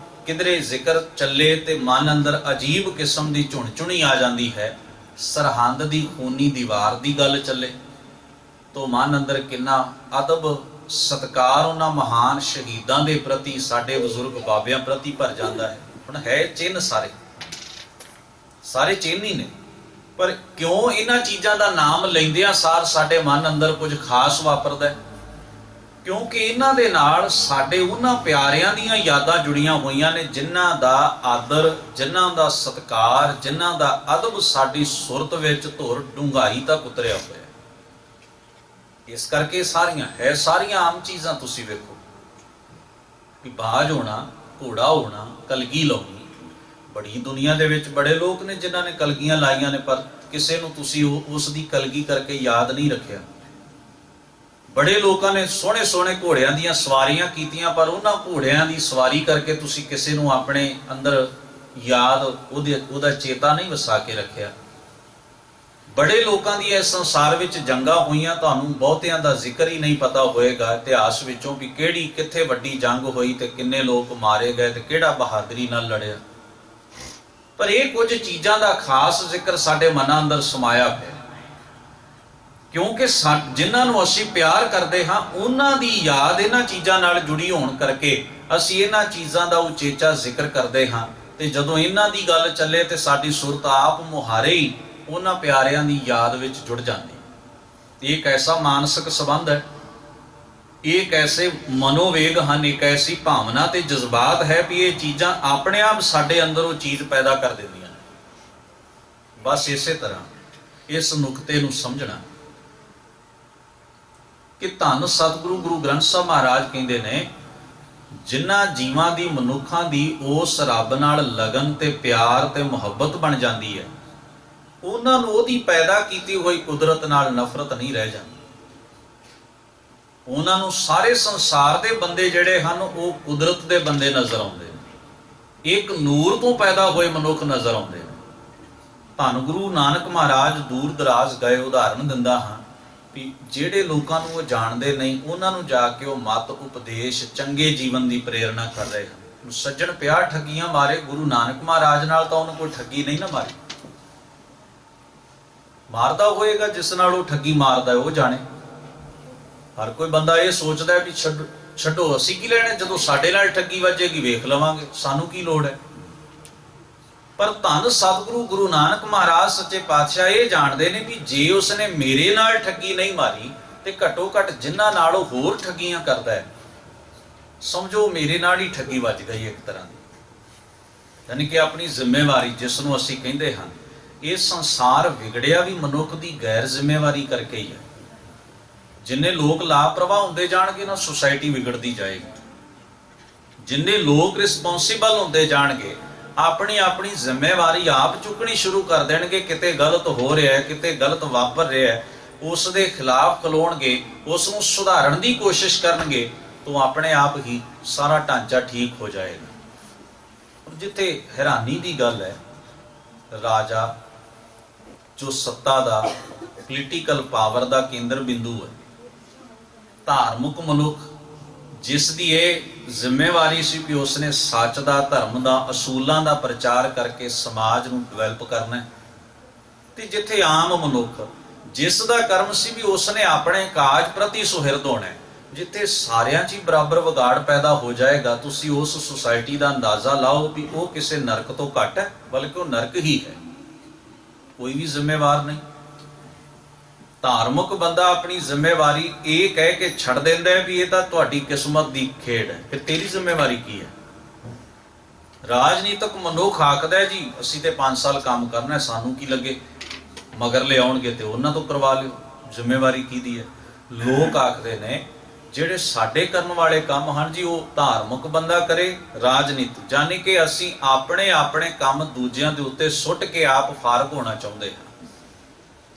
ਕਿਧਰੇ ਜ਼ਿਕਰ ਚੱਲੇ ਤੇ ਮਨ ਅੰਦਰ ਅਜੀਬ ਕਿਸਮ ਦੀ ਝੁਣਝੁਣੀ ਆ ਜਾਂਦੀ ਹੈ, ਸਰਹੰਦ ਦੀ ਖੂਨੀ ਦੀਵਾਰ ਦੀ ਗੱਲ ਚੱਲੇ ਤਾਂ ਮਨ ਅੰਦਰ ਕਿੰਨਾ ਅਦਬ ਸਤਿਕਾਰ ਉਹਨਾਂ ਮਹਾਨ ਸ਼ਹੀਦਾਂ ਦੇ ਪ੍ਰਤੀ, ਸਾਡੇ ਬਜ਼ੁਰਗ ਬਾਬਿਆਂ ਪ੍ਰਤੀ ਭਰ ਜਾਂਦਾ ਹੈ। ਹੁਣ ਹੈ ਚਿੰਨ੍ਹ ਸਾਰੇ ਚਿੰਨ੍ਹ ਹੀ ਨੇ, ਪਰ ਕਿਉਂ ਇਹਨਾਂ ਚੀਜ਼ਾਂ ਦਾ ਨਾਮ ਲੈਂਦਿਆਂ ਸਾਰ ਸਾਡੇ ਮਨ ਅੰਦਰ ਕੁਝ ਖਾਸ ਵਾਪਰਦਾ? ਕਿਉਂਕਿ ਇਹਨਾਂ ਦੇ ਨਾਲ ਸਾਡੇ ਉਹਨਾਂ ਪਿਆਰਿਆਂ ਦੀਆਂ ਯਾਦਾਂ ਜੁੜੀਆਂ ਹੋਈਆਂ ਨੇ ਜਿਨ੍ਹਾਂ ਦਾ ਆਦਰ, ਜਿਨ੍ਹਾਂ ਦਾ ਸਤਿਕਾਰ, ਜਿਨ੍ਹਾਂ ਦਾ ਅਦਬ ਸਾਡੀ ਸੁਰਤ ਵਿੱਚ ਧੁਰ ਡੂੰਘਾਈ ਤੱਕ ਉਤਰਿਆ ਹੋਇਆ। ਇਸ ਕਰਕੇ ਸਾਰੀਆਂ ਆਮ ਚੀਜ਼ਾਂ ਤੁਸੀਂ ਵੇਖੋ ਕਿ ਬਾਜ ਹੋਣਾ, ਘੋੜਾ ਹੋਣਾ, ਕਲਗੀ ਲਾਉਣੀ, ਬੜੀ ਦੁਨੀਆ ਦੇ ਵਿੱਚ ਬੜੇ ਲੋਕ ਨੇ ਜਿਨ੍ਹਾਂ ਨੇ ਕਲਗੀਆਂ ਲਾਈਆਂ ਨੇ ਪਰ ਕਿਸੇ ਨੂੰ ਤੁਸੀਂ ਉਸ ਦੀ ਕਲਗੀ ਕਰਕੇ ਯਾਦ ਨਹੀਂ ਰੱਖਿਆ। ਬੜੇ ਲੋਕਾਂ ਨੇ ਸੋਹਣੇ ਸੋਹਣੇ ਘੋੜਿਆਂ ਦੀਆਂ ਸਵਾਰੀਆਂ ਕੀਤੀਆਂ ਪਰ ਉਹਨਾਂ ਘੋੜਿਆਂ ਦੀ ਸਵਾਰੀ ਕਰਕੇ ਤੁਸੀਂ ਕਿਸੇ ਨੂੰ ਆਪਣੇ ਅੰਦਰ ਯਾਦ, ਉਹਦਾ ਚੇਤਾ ਨਹੀਂ ਵਸਾ ਕੇ ਰੱਖਿਆ। ਬੜੇ ਲੋਕਾਂ ਦੀ ਇਸ ਸੰਸਾਰ ਵਿੱਚ ਜੰਗਾਂ ਹੋਈਆਂ, ਤੁਹਾਨੂੰ ਬਹੁਤਿਆਂ ਦਾ ਜ਼ਿਕਰ ਹੀ ਨਹੀਂ ਪਤਾ ਹੋਏਗਾ ਇਤਿਹਾਸ ਵਿੱਚੋਂ ਵੀ ਕਿਹੜੀ ਕਿੱਥੇ ਵੱਡੀ ਜੰਗ ਹੋਈ ਤੇ ਕਿੰਨੇ ਲੋਕ ਮਾਰੇ ਗਏ ਤੇ ਕਿਹੜਾ ਬਹਾਦਰੀ ਨਾਲ ਲੜਿਆ। ਪਰ ਇਹ ਕੁਝ ਚੀਜ਼ਾਂ ਦਾ ਖਾਸ ਜ਼ਿਕਰ ਸਾਡੇ ਮਨਾਂ ਅੰਦਰ ਸਮਾਇਆ ਪਿਆ, ਕਿਉਂਕਿ ਜਿਨ੍ਹਾਂ ਨੂੰ ਅਸੀਂ ਪਿਆਰ ਕਰਦੇ ਹਾਂ ਉਹਨਾਂ ਦੀ ਯਾਦ ਇਹਨਾਂ ਚੀਜ਼ਾਂ ਨਾਲ ਜੁੜੀ ਹੋਣ ਕਰਕੇ ਅਸੀਂ ਇਹਨਾਂ ਚੀਜ਼ਾਂ ਦਾ ਉਚੇਚਾ ਜ਼ਿਕਰ ਕਰਦੇ ਹਾਂ। ਤੇ ਜਦੋਂ ਇਹਨਾਂ ਦੀ ਗੱਲ ਚੱਲੇ ਤੇ ਸਾਡੀ ਸੁਰਤ ਆਪ ਮੁਹਾਰੇ ਹੀ ਉਹਨਾਂ ਪਿਆਰਿਆਂ ਦੀ ਯਾਦ ਵਿੱਚ ਜੁੜ ਜਾਂਦੀ। ਇਹ ਇੱਕ ਐਸਾ ਮਾਨਸਿਕ ਸੰਬੰਧ ਹੈ, ਇਹ ਇੱਕ ਐਸੇ ਮਨੋਵੇਗ ਹਨ, ਇੱਕ ਐਸੀ ਭਾਵਨਾ ਤੇ ਜਜ਼ਬਾਤ ਹੈ ਵੀ ਇਹ ਚੀਜ਼ਾਂ ਆਪਣੇ ਆਪ ਸਾਡੇ ਅੰਦਰ ਉਹ ਚੀਜ਼ ਪੈਦਾ ਕਰ ਦਿੰਦੀਆਂ ਨੇ। ਬਸ ਇਸੇ ਤਰ੍ਹਾਂ ਇਸ ਨੁਕਤੇ ਨੂੰ ਸਮਝਣਾ ਕਿ ਧੰਨ ਸਤਿਗੁਰੂ ਗੁਰੂ ਗ੍ਰੰਥ ਸਾਹਿਬ ਮਹਾਰਾਜ ਕਹਿੰਦੇ ਨੇ, ਜਿਨ੍ਹਾਂ ਜੀਵਾਂ ਦੀ, ਮਨੁੱਖਾਂ ਦੀ ਉਸ ਰੱਬ ਨਾਲ ਲਗਨ ਤੇ ਪਿਆਰ ਤੇ ਮੁਹੱਬਤ ਬਣ ਜਾਂਦੀ ਹੈ, ਉਹਨਾਂ ਨੂੰ ਉਹਦੀ ਪੈਦਾ ਕੀਤੀ ਹੋਈ ਕੁਦਰਤ ਨਾਲ ਨਫ਼ਰਤ ਨਹੀਂ ਰਹਿ ਜਾਂਦੀ। ਉਹਨਾਂ ਨੂੰ ਸਾਰੇ ਸੰਸਾਰ ਦੇ ਬੰਦੇ ਜਿਹੜੇ ਹਨ ਉਹ ਕੁਦਰਤ ਦੇ ਬੰਦੇ ਨਜ਼ਰ ਆਉਂਦੇ ਨੇ, ਇੱਕ ਨੂਰ ਤੋਂ ਪੈਦਾ ਹੋਏ ਮਨੁੱਖ ਨਜ਼ਰ ਆਉਂਦੇ ਨੇ। ਧੰਨ ਗੁਰੂ ਨਾਨਕ ਮਹਾਰਾਜ ਦੂਰ ਦਰਾਜ਼ ਗਏ ਉਦਾਹਰਨ ਦਿੰਦਾ ਹਾਂ ਵੀ ਜਿਹੜੇ ਲੋਕਾਂ ਨੂੰ ਉਹ ਜਾਣਦੇ ਨਹੀਂ ਉਹਨਾਂ ਨੂੰ ਜਾ ਕੇ ਉਹ ਮੱਤ ਉਪਦੇਸ਼ ਚੰਗੇ ਜੀਵਨ ਦੀ ਪ੍ਰੇਰਣਾ ਕਰ ਰਹੇ ਹਨ। ਸੱਜਣ ਪਿਆ ਠੱਗੀਆਂ ਮਾਰੇ, ਗੁਰੂ ਨਾਨਕ ਮਹਾਰਾਜ ਨਾਲ ਤਾਂ ਉਹਨੂੰ ਕੋਈ ਠੱਗੀ ਨਹੀਂ ਨਾ ਮਾਰੀ। ਮਾਰਦਾ ਹੋਏਗਾ ਜਿਸ ਨਾਲ ਉਹ ਠੱਗੀ ਮਾਰਦਾ ਉਹ ਜਾਣੇ। ਹਰ ਕੋਈ ਬੰਦਾ ਇਹ ਸੋਚਦਾ ਵੀ ਛੱਡੋ ਅਸੀਂ ਕੀ ਲੈਣਾ, ਜਦੋਂ ਸਾਡੇ ਨਾਲ ਠੱਗੀ ਵੱਜੇਗੀ ਵੇਖ ਲਵਾਂਗੇ, ਸਾਨੂੰ ਕੀ ਲੋੜ ਹੈ। ਪਰ ਧੰਨ ਸਤਿਗੁਰੂ ਗੁਰੂ ਨਾਨਕ ਮਹਾਰਾਜ ਸੱਚੇ ਪਾਤਸ਼ਾਹ ਇਹ ਜਾਣਦੇ ਨੇ ਵੀ ਜੇ ਉਸਨੇ ਮੇਰੇ ਨਾਲ ਠੱਗੀ ਨਹੀਂ ਮਾਰੀ ਤੇ ਘੱਟੋ ਘੱਟ ਜਿਨ੍ਹਾਂ ਨਾਲ ਉਹ ਹੋਰ ਠੱਗੀਆਂ ਕਰਦਾ ਹੈ, ਸਮਝੋ ਮੇਰੇ ਨਾਲ ਹੀ ਠੱਗੀ ਵੱਜ ਗਈ ਇੱਕ ਤਰ੍ਹਾਂ ਦੀ। ਯਾਨੀ ਕਿ ਆਪਣੀ ਜ਼ਿੰਮੇਵਾਰੀ ਜਿਸ ਨੂੰ ਅਸੀਂ ਕਹਿੰਦੇ ਹਾਂ, ਇਹ ਸੰਸਾਰ ਵਿਗੜਿਆ ਵੀ ਮਨੁੱਖ ਦੀ ਗੈਰ ਜ਼ਿੰਮੇਵਾਰੀ ਕਰਕੇ ਹੀ ਹੈ। ਜਿੰਨੇ ਲੋਕ ਲਾਪਰਵਾਹ ਹੁੰਦੇ ਜਾਣਗੇ ਨਾ ਸੁਸਾਇਟੀ ਵਿਗੜਦੀ ਜਾਏਗੀ। ਜਿੰਨੇ ਲੋਕ ਰਿਸਪੌਂਸਿਬਲ ਹੁੰਦੇ ਜਾਣਗੇ, ਆਪਣੀ ਆਪਣੀ ਜ਼ਿੰਮੇਵਾਰੀ ਆਪ ਚੁੱਕਣੀ ਸ਼ੁਰੂ ਕਰ ਦੇਣਗੇ, ਕਿਤੇ ਗਲਤ ਹੋ ਰਿਹਾ ਹੈ, ਕਿਤੇ ਗਲਤ ਵਾਪਰ ਰਿਹਾ ਹੈ, ਉਸ ਦੇ ਖਿਲਾਫ ਖਲੋਣਗੇ, ਉਸ ਨੂੰ ਸੁਧਾਰਨ ਦੀ ਕੋਸ਼ਿਸ਼ ਕਰਨਗੇ, ਤਾਂ ਆਪਣੇ ਆਪ ਹੀ ਸਾਰਾ ਢਾਂਚਾ ਠੀਕ ਹੋ ਜਾਏਗਾ। ਜਿੱਥੇ ਹੈਰਾਨੀ ਦੀ ਗੱਲ ਹੈ, ਰਾਜਾ ਜੋ ਸੱਤਾ ਦਾ ਪੋਲੀਟੀਕਲ ਪਾਵਰ ਦਾ ਕੇਂਦਰ ਬਿੰਦੂ ਹੈ, ਧਾਰਮਿਕ ਮਨੁੱਖ ਜਿਸ ਦੀ ਇਹ ਜ਼ਿੰਮੇਵਾਰੀ ਸੀ ਕਿ ਉਸਨੇ ਸੱਚ ਦਾ, ਧਰਮ ਦਾ, ਅਸੂਲਾਂ ਦਾ ਪ੍ਰਚਾਰ ਕਰਕੇ ਸਮਾਜ ਨੂੰ ਡਿਵੈਲਪ ਕਰਨਾ ਹੈ, ਤੇ ਜਿੱਥੇ ਆਮ ਮਨੁੱਖ ਜਿਸ ਦਾ ਕਰਮ ਸੀ ਵੀ ਉਸਨੇ ਆਪਣੇ ਕਾਜ ਪ੍ਰਤੀ ਸੁਹਿਰਦ ਹੋਣਾ ਹੈ, ਜਿੱਥੇ ਸਾਰਿਆਂ 'ਚ ਹੀ ਬਰਾਬਰ ਵਿਗਾੜ ਪੈਦਾ ਹੋ ਜਾਏਗਾ, ਤੁਸੀਂ ਉਸ ਸੁਸਾਇਟੀ ਦਾ ਅੰਦਾਜ਼ਾ ਲਾਓ ਵੀ ਉਹ ਕਿਸੇ ਨਰਕ ਤੋਂ ਘੱਟ ਹੈ, ਬਲਕਿ ਉਹ ਨਰਕ ਹੀ ਹੈ। ਕੋਈ ਵੀ ਜ਼ਿੰਮੇਵਾਰ ਨਹੀਂ। ਧਾਰਮਿਕ ਬੰਦਾ ਆਪਣੀ ਜ਼ਿੰਮੇਵਾਰੀ ਇਹ ਕਹਿ ਕੇ ਛੱਡ ਦਿੰਦਾ ਹੈ ਵੀ ਇਹ ਤਾਂ ਤੁਹਾਡੀ ਕਿਸਮਤ ਦੀ ਖੇਡ ਹੈ, ਫਿਰ ਤੇਰੀ ਜ਼ਿੰਮੇਵਾਰੀ ਕੀ ਹੈ। ਰਾਜਨੀਤਿਕ ਮਨੁੱਖ ਆਖਦਾ ਜੀ ਅਸੀਂ ਤੇ 5 ਸਾਲ ਕੰਮ ਕਰਨਾ, ਸਾਨੂੰ ਕੀ ਲੱਗੇ, ਮਗਰ ਲਿਆਉਣਗੇ ਤੇ ਉਹਨਾਂ ਤੋਂ ਕਰਵਾ ਲਿਓ, ਜ਼ਿੰਮੇਵਾਰੀ ਕਿਹਦੀ ਹੈ। ਲੋਕ ਆਖਦੇ ਨੇ ਜਿਹੜੇ ਸਾਡੇ ਕਰਨ ਵਾਲੇ ਕੰਮ ਹਨ ਜੀ ਉਹ ਧਾਰਮਿਕ ਬੰਦਾ ਕਰੇ, ਰਾਜਨੀਤਿਕ, ਜਾਨੀ ਕਿ ਅਸੀਂ ਆਪਣੇ ਆਪਣੇ ਕੰਮ ਦੂਜਿਆਂ ਦੇ ਉੱਤੇ ਸੁੱਟ ਕੇ ਆਪ ਫਾਰਗ ਹੋਣਾ ਚਾਹੁੰਦੇ ਹਾਂ।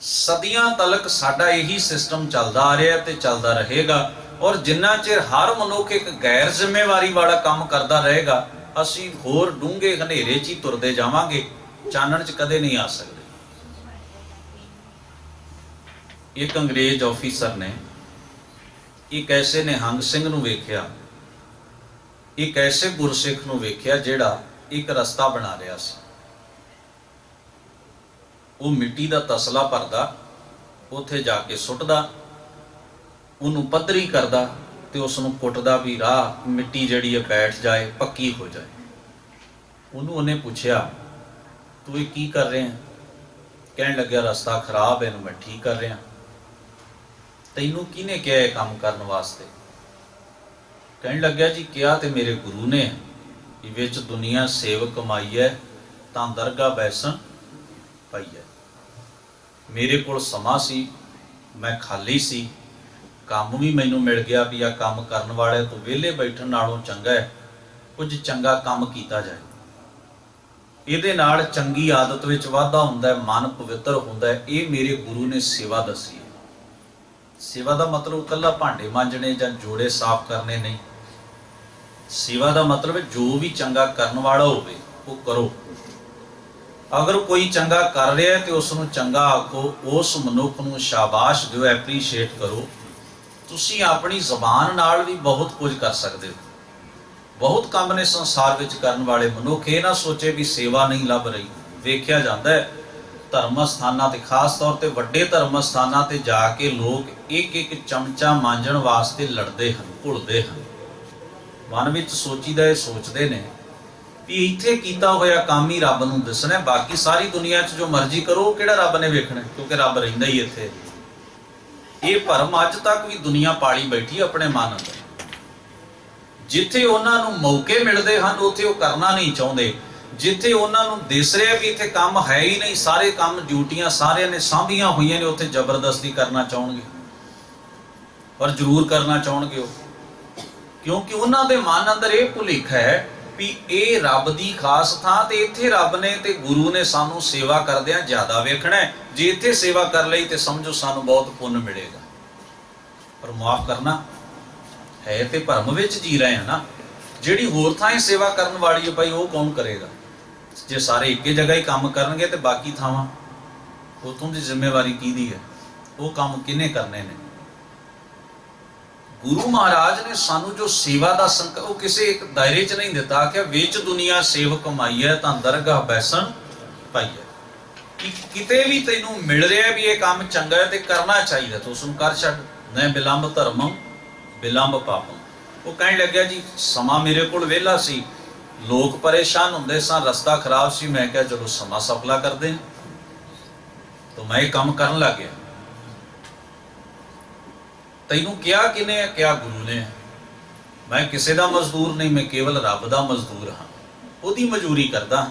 ਸਦੀਆਂ ਤਲਕ ਸਾਡਾ ਇਹੀ ਸਿਸਟਮ ਚੱਲਦਾ ਆ ਰਿਹਾ ਤੇ ਚੱਲਦਾ ਰਹੇਗਾ, ਔਰ ਜਿੰਨਾ ਚਿਰ ਹਰ ਮਨੁੱਖ ਇੱਕ ਗੈਰ ਜ਼ਿੰਮੇਵਾਰੀ ਵਾਲਾ ਕੰਮ ਕਰਦਾ ਰਹੇਗਾ, ਅਸੀਂ ਹੋਰ ਡੂੰਘੇ ਹਨੇਰੇ 'ਚ ਹੀ ਤੁਰਦੇ ਜਾਵਾਂਗੇ, ਚਾਨਣ 'ਚ ਕਦੇ ਨਹੀਂ ਆ ਸਕਦੇ। ਇੱਕ ਅੰਗਰੇਜ਼ ਆਫੀਸਰ ਨੇ ਇੱਕ ਐਸੇ ਨਿਹੰਗ ਸਿੰਘ ਨੂੰ ਵੇਖਿਆ, ਇੱਕ ਐਸੇ ਗੁਰਸਿੱਖ ਨੂੰ ਵੇਖਿਆ ਜਿਹੜਾ ਇੱਕ ਰਸਤਾ ਬਣਾ ਰਿਹਾ ਸੀ। ਉਹ ਮਿੱਟੀ ਦਾ ਤਸਲਾ ਭਰਦਾ, ਉੱਥੇ ਜਾ ਕੇ ਸੁੱਟਦਾ, ਉਹਨੂੰ ਪੱਧਰੀ ਕਰਦਾ ਤੇ ਉਸ ਨੂੰ ਕੁੱਟਦਾ ਵੀ ਰਾਹ ਮਿੱਟੀ ਜਿਹੜੀ ਹੈ ਬੈਠ ਜਾਏ, ਪੱਕੀ ਹੋ ਜਾਏ। ਉਹਨੇ ਪੁੱਛਿਆ ਤੂੰ ਇਹ ਕੀ ਕਰ ਰਿਹਾ? ਕਹਿਣ ਲੱਗਿਆ ਰਸਤਾ ਖਰਾਬ ਹੈ, ਇਹਨੂੰ ਮੈਂ ਠੀਕ ਕਰ ਰਿਹਾ। ਤੈਨੂੰ ਕਿਹਨੇ ਕਿਹਾ ਇਹ ਕੰਮ ਕਰਨ ਵਾਸਤੇ? ਕਹਿਣ ਲੱਗਿਆ ਜੀ ਕਿਹਾ ਤੇ ਮੇਰੇ ਗੁਰੂ ਨੇ, ਇਹ ਵਿੱਚ ਦੁਨੀਆ ਸੇਵ ਕਮਾਈ ਹੈ ਤਾਂ ਦਰਗਾਹ ਬੈਸਣ ਪਈ ਹੈ। ਮੇਰੇ ਕੋਲ ਸਮਾਂ ਸੀ, ਮੈਂ ਖਾਲੀ ਸੀ, ਕੰਮ ਵੀ ਮੈਨੂੰ ਮਿਲ ਗਿਆ ਵੀ ਆ ਕੰਮ ਕਰਨ ਵਾਲੇ ਤੋਂ ਵਿਹਲੇ ਬੈਠਣ ਨਾਲੋਂ ਚੰਗਾ ਹੈ ਕੁਝ ਚੰਗਾ ਕੰਮ ਕੀਤਾ ਜਾਏ। ਇਹਦੇ ਨਾਲ ਚੰਗੀ ਆਦਤ ਵਿੱਚ ਵਾਧਾ ਹੁੰਦਾ ਹੈ, ਮਨ ਪਵਿੱਤਰ ਹੁੰਦਾ ਹੈ। ਇਹ ਮੇਰੇ ਗੁਰੂ ਨੇ ਸੇਵਾ ਦੱਸੀ ਹੈ। ਸੇਵਾ ਦਾ ਮਤਲਬ ਇਕੱਲਾ ਭਾਂਡੇ ਮਾਂਜਣੇ ਜਾਂ ਜੋੜੇ ਸਾਫ਼ ਕਰਨੇ ਨਹੀਂ। ਸੇਵਾ ਦਾ ਮਤਲਬ ਜੋ ਵੀ ਚੰਗਾ ਕਰਨ ਵਾਲਾ ਹੋਵੇ ਉਹ ਕਰੋ। ਅਗਰ ਕੋਈ ਚੰਗਾ ਕਰ ਰਿਹਾ ਤੇ ਉਸ ਨੂੰ ਚੰਗਾ ਆਖੋ, ਉਸ ਮਨੁੱਖ ਨੂੰ ਸ਼ਾਬਾਸ਼ ਦਿਓ, ਐਪਰੀਸ਼ੀਏਟ ਕਰੋ। ਤੁਸੀਂ ਆਪਣੀ ਜ਼ਬਾਨ ਨਾਲ ਵੀ ਬਹੁਤ ਕੁਝ ਕਰ ਸਕਦੇ ਹੋ। ਬਹੁਤ ਕੰਮ ਨੇ ਸੰਸਾਰ ਵਿੱਚ ਕਰਨ ਵਾਲੇ ਮਨੁੱਖ। ਇਹ ਨਾ ਸੋਚੇ ਵੀ ਸੇਵਾ ਨਹੀਂ ਲੱਭ ਰਹੀ। ਵੇਖਿਆ ਜਾਂਦਾ ਹੈ ਧਰਮ ਸਥਾਨਾਂ ਤੇ, ਖਾਸ ਤੌਰ ਤੇ ਵੱਡੇ ਧਰਮ ਸਥਾਨਾਂ ਤੇ ਜਾ ਕੇ ਲੋਕ ਇੱਕ ਇੱਕ ਚਮਚਾ ਮਾਂਜਣ ਵਾਸਤੇ ਲੜਦੇ ਹਨ, ਘੁਲਦੇ ਹਨ। ਮਨ ਵਿੱਚ ਸੋਚੀਦਾ ਇਹ ਸੋਚਦੇ ਨੇ ਵੀ ਇੱਥੇ ਕੀਤਾ ਹੋਇਆ ਕੰਮ ਹੀ ਰੱਬ ਨੂੰ ਦੱਸਣਾ, ਬਾਕੀ ਸਾਰੀ ਦੁਨੀਆ 'ਚ ਜੋ ਮਰਜ਼ੀ ਕਰੋ ਕਿਹੜਾ ਰੱਬ ਨੇ ਵੇਖਣਾ, ਕਿਉਂਕਿ ਰੱਬ ਰਹਿੰਦਾ ਹੀ ਇੱਥੇ। ਇਹ ਭਰਮ ਅੱਜ ਤੱਕ ਵੀ ਦੁਨੀਆ ਪਾਲੀ ਬੈਠੀ ਆਪਣੇ ਮਨ ਅੰਦਰ। ਜਿੱਥੇ ਉਹਨਾਂ ਨੂੰ ਮੌਕੇ ਮਿਲਦੇ ਹਨ ਉੱਥੇ ਉਹ ਕਰਨਾ ਨਹੀਂ ਚਾਹੁੰਦੇ। ਜਿੱਥੇ ਉਹਨਾਂ ਨੂੰ ਦਿਸ ਰਿਹਾ ਵੀ ਇੱਥੇ ਕੰਮ ਹੈ ਹੀ ਨਹੀਂ, ਸਾਰੇ ਕੰਮ ਡਿਊਟੀਆਂ ਸਾਰਿਆਂ ਨੇ ਸਾਂਭੀਆਂ ਹੋਈਆਂ ਨੇ, ਉੱਥੇ ਜ਼ਬਰਦਸਤੀ ਕਰਨਾ ਚਾਹੁੰਗੇ, ਪਰ ਜ਼ਰੂਰ ਕਰਨਾ ਚਾਹੁੰਗੇ ਉਹ, ਕਿਉਂਕਿ ਉਹਨਾਂ ਦੇ ਮਨ ਅੰਦਰ ਇਹ ਭੁਲੇਖਾ ਹੈ ਵੀ ਇਹ ਰੱਬ ਦੀ ਖਾਸ ਥਾਂ, ਤੇ ਇੱਥੇ ਰੱਬ ਨੇ ਤੇ ਗੁਰੂ ਨੇ ਸਾਨੂੰ ਸੇਵਾ ਕਰਦਿਆਂ ਜ਼ਿਆਦਾ ਵੇਖਣਾ। ਜੇ ਇੱਥੇ ਸੇਵਾ ਕਰ ਲਈ ਤੇ ਸਮਝੋ ਸਾਨੂੰ ਬਹੁਤ ਪੁੰਨ ਮਿਲੇਗਾ। ਪਰ ਮਾਫ ਕਰਨਾ ਹੈ ਤੇ ਭਰਮ ਵਿੱਚ ਜੀ ਰਹੇ ਆ ਨਾ। ਜਿਹੜੀ ਹੋਰ ਥਾਂ ਸੇਵਾ ਕਰਨ ਵਾਲੀ ਹੈ ਭਾਈ, ਉਹ ਕੌਣ ਕਰੇਗਾ? ਜੇ ਸਾਰੇ ਇੱਕੇ ਜਗ੍ਹਾ ਹੀ ਕੰਮ ਕਰਨਗੇ ਤੇ ਬਾਕੀ ਥਾਵਾਂ ਉਥੋਂ ਦੀ ਜ਼ਿੰਮੇਵਾਰੀ ਕਿਹਦੀ ਹੈ? ਉਹ ਕੰਮ ਕਿਹਨੇ ਕਰਨੇ ਨੇ? ਗੁਰੂ ਮਹਾਰਾਜ ਨੇ ਸਾਨੂੰ ਜੋ ਸੇਵਾ ਦਾ ਸੰਕਲਪ, ਉਹ ਕਿਸੇ ਇੱਕ ਦਾਇਰੇ 'ਚ ਨਹੀਂ ਦਿੱਤਾ ਕਿ ਵਿੱਚ ਦੁਨੀਆ ਸੇਵ ਕਮਾਈਐ ਤਾਂ ਦਰਗਾਹ ਬੈਸਣ ਪਾਈਐ। ਕਿ ਕਿਤੇ ਵੀ ਤੈਨੂੰ ਮਿਲ ਰਿਹਾ ਵੀ ਇਹ ਕੰਮ ਚੰਗਾ ਹੈ ਤੇ ਕਰਨਾ ਚਾਹੀਦਾ, ਤੂੰ ਉਸਨੂੰ ਕਰ ਛੱਡ। ਨਾ ਬਿਲੰਬ ਧਰਮਮ ਬਿਲੰਬ ਪਾਪਮ। ਉਹ ਕਹਿਣ ਲੱਗਿਆ ਜੀ ਸਮਾਂ ਮੇਰੇ ਕੋਲ ਵਿਹਲਾ ਸੀ, ਲੋਕ ਪਰੇਸ਼ਾਨ ਹੁੰਦੇ ਸਨ, ਰਸਤਾ ਖਰਾਬ ਸੀ, ਮੈਂ ਕਿਹਾ ਚਲੋ ਸਮਾਂ ਸਫਲਾ ਕਰਦੇ ਤਾਂ ਮੈਂ ਇਹ ਕੰਮ ਕਰਨ ਲੱਗ ਗਿਆ। ਤੈਨੂੰ ਕਿਹਾ ਕਿਨੇ? ਕਿਹਾ ਗੁਰੂ ਨੇ। ਮੈਂ ਕਿਸੇ ਦਾ ਮਜ਼ਦੂਰ ਨਹੀਂ, ਮੈਂ ਕੇਵਲ ਰੱਬ ਦਾ ਮਜ਼ਦੂਰ ਹਾਂ। ਉਹਦੀ ਮਜ਼ਦੂਰੀ ਕਰਦਾ ਹਾਂ,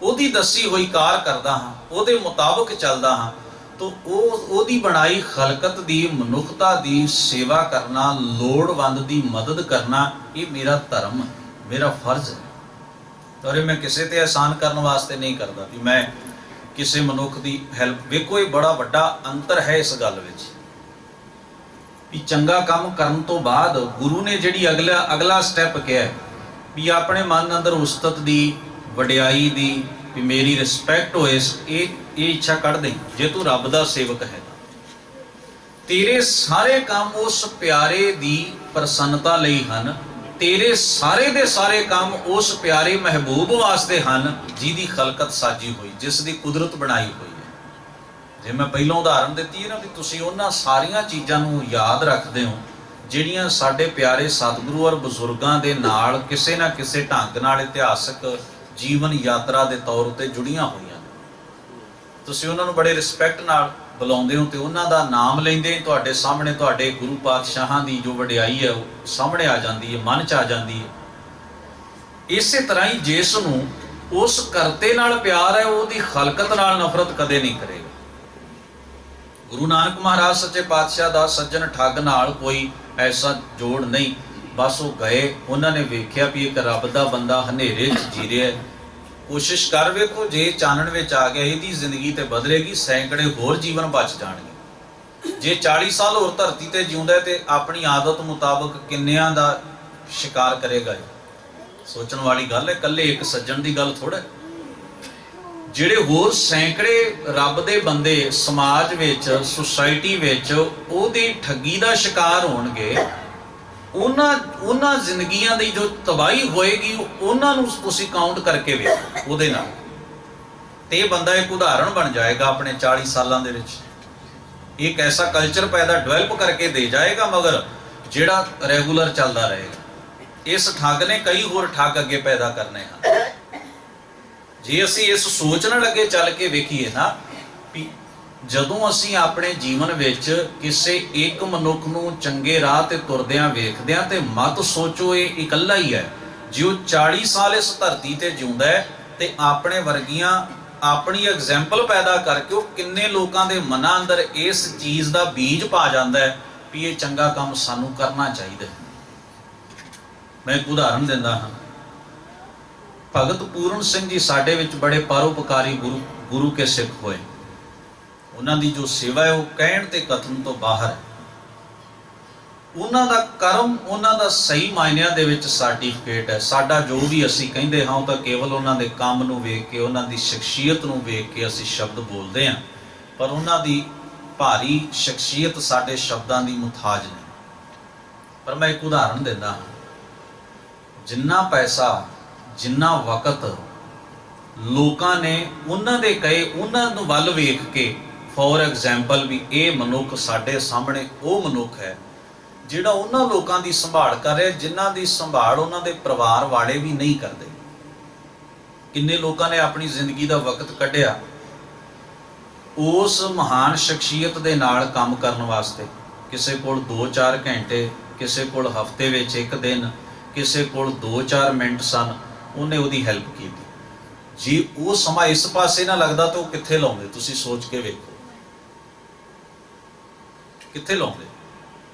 ਉਹਦੀ ਦੱਸੀ ਹੋਈ ਕਾਰ ਕਰਦਾ ਹਾਂ, ਉਹਦੇ ਮੁਤਾਬਕ ਚੱਲਦਾ ਹਾਂ। ਤੋ ਉਹਦੀ ਬਣਾਈ ਖਲਕਤ ਦੀ, ਮਨੁੱਖਤਾ ਦੀ ਸੇਵਾ ਕਰਨਾ, ਲੋੜਵੰਦ ਦੀ ਮਦਦ ਕਰਨਾ, ਇਹ ਮੇਰਾ ਧਰਮ ਹੈ, ਮੇਰਾ ਫਰਜ਼ ਹੈ। ਔਰ ਇਹ ਮੈਂ ਕਿਸੇ ਤੇ ਅਹਿਸਾਨ ਕਰਨ ਵਾਸਤੇ ਨਹੀਂ ਕਰਦਾ ਵੀ ਮੈਂ ਕਿਸੇ ਮਨੁੱਖ ਦੀ ਹੈਲਪ। ਵੇਖੋ ਇਹ ਬੜਾ ਵੱਡਾ ਅੰਤਰ ਹੈ ਇਸ ਗੱਲ ਵਿੱਚ ਵੀ ਚੰਗਾ ਕੰਮ ਕਰਨ ਤੋਂ ਬਾਅਦ ਗੁਰੂ ਨੇ ਜਿਹੜੀ ਅਗਲਾ ਸਟੈਪ ਕਿਹਾ ਵੀ ਆਪਣੇ ਮਨ ਅੰਦਰ ਉਸਤਤ ਦੀ, ਵਡਿਆਈ ਦੀ, ਵੀ ਮੇਰੀ ਰਿਸਪੈਕਟ ਹੋਏ, ਇਹ ਇੱਛਾ ਕੱਢ ਦੇ। ਜੇ ਤੂੰ ਰੱਬ ਦਾ ਸੇਵਕ ਹੈ, ਤੇਰੇ ਸਾਰੇ ਕੰਮ ਉਸ ਪਿਆਰੇ ਦੀ ਪ੍ਰਸੰਨਤਾ ਲਈ ਹਨ, ਤੇਰੇ ਸਾਰੇ ਦੇ ਸਾਰੇ ਕੰਮ ਉਸ ਪਿਆਰੇ ਮਹਿਬੂਬ ਵਾਸਤੇ ਹਨ ਜਿਹਦੀ ਖਲਕਤ ਸਾਜੀ ਹੋਈ, ਜਿਸ ਦੀ ਕੁਦਰਤ ਬਣਾਈ ਹੋਈ ਹੈ। ਜੇ ਮੈਂ ਪਹਿਲਾਂ ਉਦਾਹਰਨ ਦਿੱਤੀ ਹੈ ਨਾ ਵੀ ਤੁਸੀਂ ਉਹਨਾਂ ਸਾਰੀਆਂ ਚੀਜ਼ਾਂ ਨੂੰ ਯਾਦ ਰੱਖਦੇ ਹੋ ਜਿਹੜੀਆਂ ਸਾਡੇ ਪਿਆਰੇ ਸਤਿਗੁਰੂ ਔਰ ਬਜ਼ੁਰਗਾਂ ਦੇ ਨਾਲ ਕਿਸੇ ਨਾ ਕਿਸੇ ਢੰਗ ਨਾਲ ਇਤਿਹਾਸਕ ਜੀਵਨ ਯਾਤਰਾ ਦੇ ਤੌਰ ਉੱਤੇ ਜੁੜੀਆਂ ਹੋਈਆਂ ਨੇ। ਤੁਸੀਂ ਉਹਨਾਂ ਨੂੰ ਬੜੇ ਰਿਸਪੈਕਟ ਨਾਲ ਬੁਲਾਉਂਦੇ ਹੋ ਤੇ ਉਹਨਾਂ ਦਾ ਨਾਮ ਲੈਂਦੇ ਤੁਹਾਡੇ ਸਾਹਮਣੇ ਤੁਹਾਡੇ ਗੁਰੂ ਪਾਤਸ਼ਾਹਾਂ ਦੀ ਜੋ ਵਡਿਆਈ ਹੈ ਉਹ ਸਾਹਮਣੇ ਆ ਜਾਂਦੀ ਹੈ, ਮਨ 'ਚ ਆ ਜਾਂਦੀ ਹੈ। ਇਸੇ ਤਰ੍ਹਾਂ ਹੀ ਜਿਸ ਨੂੰ ਉਸ ਕਰਤੇ ਨਾਲ ਪਿਆਰ ਹੈ, ਉਹਦੀ ਖਲਕਤ ਨਾਲ ਨਫ਼ਰਤ ਕਦੇ ਨਹੀਂ ਕਰੇਗਾ। ਗੁਰੂ ਨਾਨਕ ਮਹਾਰਾਜ ਸੱਚੇ ਪਾਤਸ਼ਾਹ ਦਾ ਸੱਜਣ ਠੱਗ ਨਾਲ ਕੋਈ ਐਸਾ ਜੋੜ ਨਹੀਂ। ਬਸ ਉਹ ਗਏ, ਉਹਨਾਂ ਨੇ ਵੇਖਿਆ ਵੀ ਇੱਕ ਰੱਬ ਦਾ ਬੰਦਾ ਹਨੇਰੇ 'ਚ ਜੀ ਰਿਹਾ ਹੈ। ਕੋਸ਼ਿਸ਼ ਕਰ ਵੇਖੋ, ਜੇ ਚਾਨਣ ਵਿੱਚ ਆ ਗਿਆ ਇਹਦੀ ਜ਼ਿੰਦਗੀ ਤੇ ਬਦਲੇਗੀ, ਸੈਂਕੜੇ ਹੋਰ ਜੀਵਨ ਬਚ ਜਾਣਗੇ। ਜੇ 40 ਸਾਲ ਹੋਰ ਧਰਤੀ ਤੇ ਜਿਉਂਦਾ ਤੇ ਆਪਣੀ ਆਦਤ ਮੁਤਾਬਕ ਕਿੰਨਿਆਂ ਦਾ ਸ਼ਿਕਾਰ ਕਰੇਗਾ? ਸੋਚਣ ਵਾਲੀ ਗੱਲ ਹੈ। ਇਕੱਲੇ ਇੱਕ ਸੱਜਣ ਦੀ ਗੱਲ ਥੋੜ੍ਹਾ। ਜਿਹੜੇ ਹੋਰ ਸੈਂਕੜੇ ਰੱਬ ਦੇ ਬੰਦੇ ਸਮਾਜ ਵਿੱਚ, ਸੁਸਾਇਟੀ ਵਿੱਚ ਉਹਦੀ ਠੱਗੀ ਦਾ ਸ਼ਿਕਾਰ ਹੋਣਗੇ, ਉਹਨਾਂ ਜ਼ਿੰਦਗੀਆਂ ਦੀ ਜੋ ਤਬਾਹੀ ਹੋਏਗੀ ਉਹਨਾਂ ਨੂੰ ਤੁਸੀਂ ਕਾਊਂਟ ਕਰਕੇ ਵੇਖੋ ਉਹਦੇ ਨਾਲ, ਤੇ ਇਹ ਬੰਦਾ ਇੱਕ ਉਦਾਹਰਣ ਬਣ ਜਾਏਗਾ ਆਪਣੇ 40 ਸਾਲਾਂ ਦੇ ਵਿੱਚ। ਇੱਕ ਐਸਾ ਕਲਚਰ ਪੈਦਾ ਡਿਵੈਲਪ ਕਰਕੇ ਦੇ ਜਾਏਗਾ ਮਗਰ ਜਿਹੜਾ ਰੈਗੂਲਰ ਚੱਲਦਾ ਰਹੇਗਾ। ਇਸ ਠੱਗ ਨੇ ਕਈ ਹੋਰ ਠੱਗ ਅੱਗੇ ਪੈਦਾ ਕਰਨੇ ਹਨ। ਜੇ ਅਸੀਂ ਇਸ ਸੋਚ ਨਾਲ ਅੱਗੇ ਚੱਲ ਕੇ ਵੇਖੀਏ ਨਾ ਵੀ ਜਦੋਂ ਅਸੀਂ ਆਪਣੇ ਜੀਵਨ ਵਿੱਚ ਕਿਸੇ ਇੱਕ ਮਨੁੱਖ ਨੂੰ ਚੰਗੇ ਰਾਹ ਤੇ ਤੁਰਦਿਆਂ ਵੇਖਦੇ ਹਾਂ ਤੇ ਮਤ ਸੋਚੋ ਇਹ ਇਕੱਲਾ ਹੀ ਹੈ। ਜੇ ਉਹ 40 ਸਾਲ ਇਸ ਧਰਤੀ ਤੇ ਜਿਉਂਦਾ ਹੈ ਤੇ ਆਪਣੇ ਵਰਗੀਆਂ ਆਪਣੀ ਐਗਜ਼ੈਂਪਲ ਪੈਦਾ ਕਰਕੇ ਉਹ ਕਿੰਨੇ ਲੋਕਾਂ ਦੇ ਮਨਾਂ ਅੰਦਰ ਇਸ ਚੀਜ਼ ਦਾ ਬੀਜ ਪਾ ਜਾਂਦਾ ਹੈ ਵੀ ਇਹ ਚੰਗਾ ਕੰਮ ਸਾਨੂੰ ਕਰਨਾ ਚਾਹੀਦਾ। ਮੈਂ ਇੱਕ ਉਦਾਹਰਨ ਦਿੰਦਾ ਹਾਂ। ਭਗਤ ਪੂਰਨ ਸਿੰਘ ਜੀ ਸਾਡੇ ਵਿੱਚ ਬੜੇ ਪਰਉਪਕਾਰੀ ਗੁਰੂ ਕੇ ਸਿੱਖ ਹੋਏ। ਉਹਨਾਂ ਦੀ ਜੋ ਸੇਵਾ ਹੈ ਉਹ ਕਹਿਣ ਤੇ ਕਥਨ ਤੋਂ ਬਾਹਰ ਹੈ। ਉਹਨਾਂ ਦਾ ਕਰਮ, ਉਹਨਾਂ ਦਾ ਸਹੀ ਮਾਇਨਿਆਂ ਦੇ ਵਿੱਚ ਸਰਟੀਫਿਕੇਟ ਹੈ। ਸਾਡਾ ਜੋ ਵੀ ਅਸੀਂ ਕਹਿੰਦੇ ਹਾਂ ਉਹ ਤਾਂ ਕੇਵਲ ਉਹਨਾਂ ਦੇ ਕੰਮ ਨੂੰ ਵੇਖ ਕੇ, ਉਹਨਾਂ ਦੀ ਸ਼ਖਸੀਅਤ ਨੂੰ ਵੇਖ ਕੇ ਅਸੀਂ ਸ਼ਬਦ ਬੋਲਦੇ ਹਾਂ, ਪਰ ਉਹਨਾਂ ਦੀ ਭਾਰੀ ਸ਼ਖਸੀਅਤ ਸਾਡੇ ਸ਼ਬਦਾਂ ਦੀ ਮੁਤਾਜ ਨਹੀਂ। ਪਰ ਮੈਂ ਇੱਕ ਉਦਾਹਰਨ ਦਿੰਦਾ ਹਾਂ। ਜਿੰਨਾ ਪੈਸਾ, ਜਿੰਨਾ ਵਕਤ ਲੋਕਾਂ ਨੇ ਉਹਨਾਂ ਦੇ ਕਹੇ, ਉਹਨਾਂ ਨੂੰ ਵੱਲ ਵੇਖ ਕੇ ਫੋਰ ਐਗਜ਼ਾਮਪਲ ਵੀ ਇਹ ਮਨੁੱਖ ਸਾਡੇ ਸਾਹਮਣੇ ਉਹ ਮਨੁੱਖ ਹੈ ਜਿਹੜਾ ਉਹਨਾਂ ਲੋਕਾਂ ਦੀ ਸੰਭਾਲ ਕਰ ਰਿਹਾ ਜਿਨ੍ਹਾਂ ਦੀ ਸੰਭਾਲ ਉਹਨਾਂ ਦੇ ਪਰਿਵਾਰ ਵਾਲੇ ਵੀ ਨਹੀਂ ਕਰਦੇ। ਕਿੰਨੇ ਲੋਕਾਂ ਨੇ ਆਪਣੀ ਜ਼ਿੰਦਗੀ ਦਾ ਵਕਤ ਕੱਢਿਆ ਉਸ ਮਹਾਨ ਸ਼ਖਸੀਅਤ ਦੇ ਨਾਲ ਕੰਮ ਕਰਨ ਵਾਸਤੇ। ਕਿਸੇ ਕੋਲ 2-4 ਘੰਟੇ, ਕਿਸੇ ਕੋਲ ਹਫ਼ਤੇ ਵਿੱਚ 1 ਦਿਨ, ਕਿਸੇ ਕੋਲ 2-4 ਮਿੰਟ ਸਨ, ਉਹਨੇ ਉਹਦੀ ਹੈਲਪ ਕੀਤੀ। ਜੇ ਉਹ ਸਮਾਂ ਇਸ ਪਾਸੇ ਨਾ ਲੱਗਦਾ ਤਾਂ ਉਹ ਕਿੱਥੇ ਲਾਉਂਦੇ? ਤੁਸੀਂ ਸੋਚ ਕੇ ਵੇਖੋ, ਕਿੱਥੇ ਲਾਉਂਦੇ?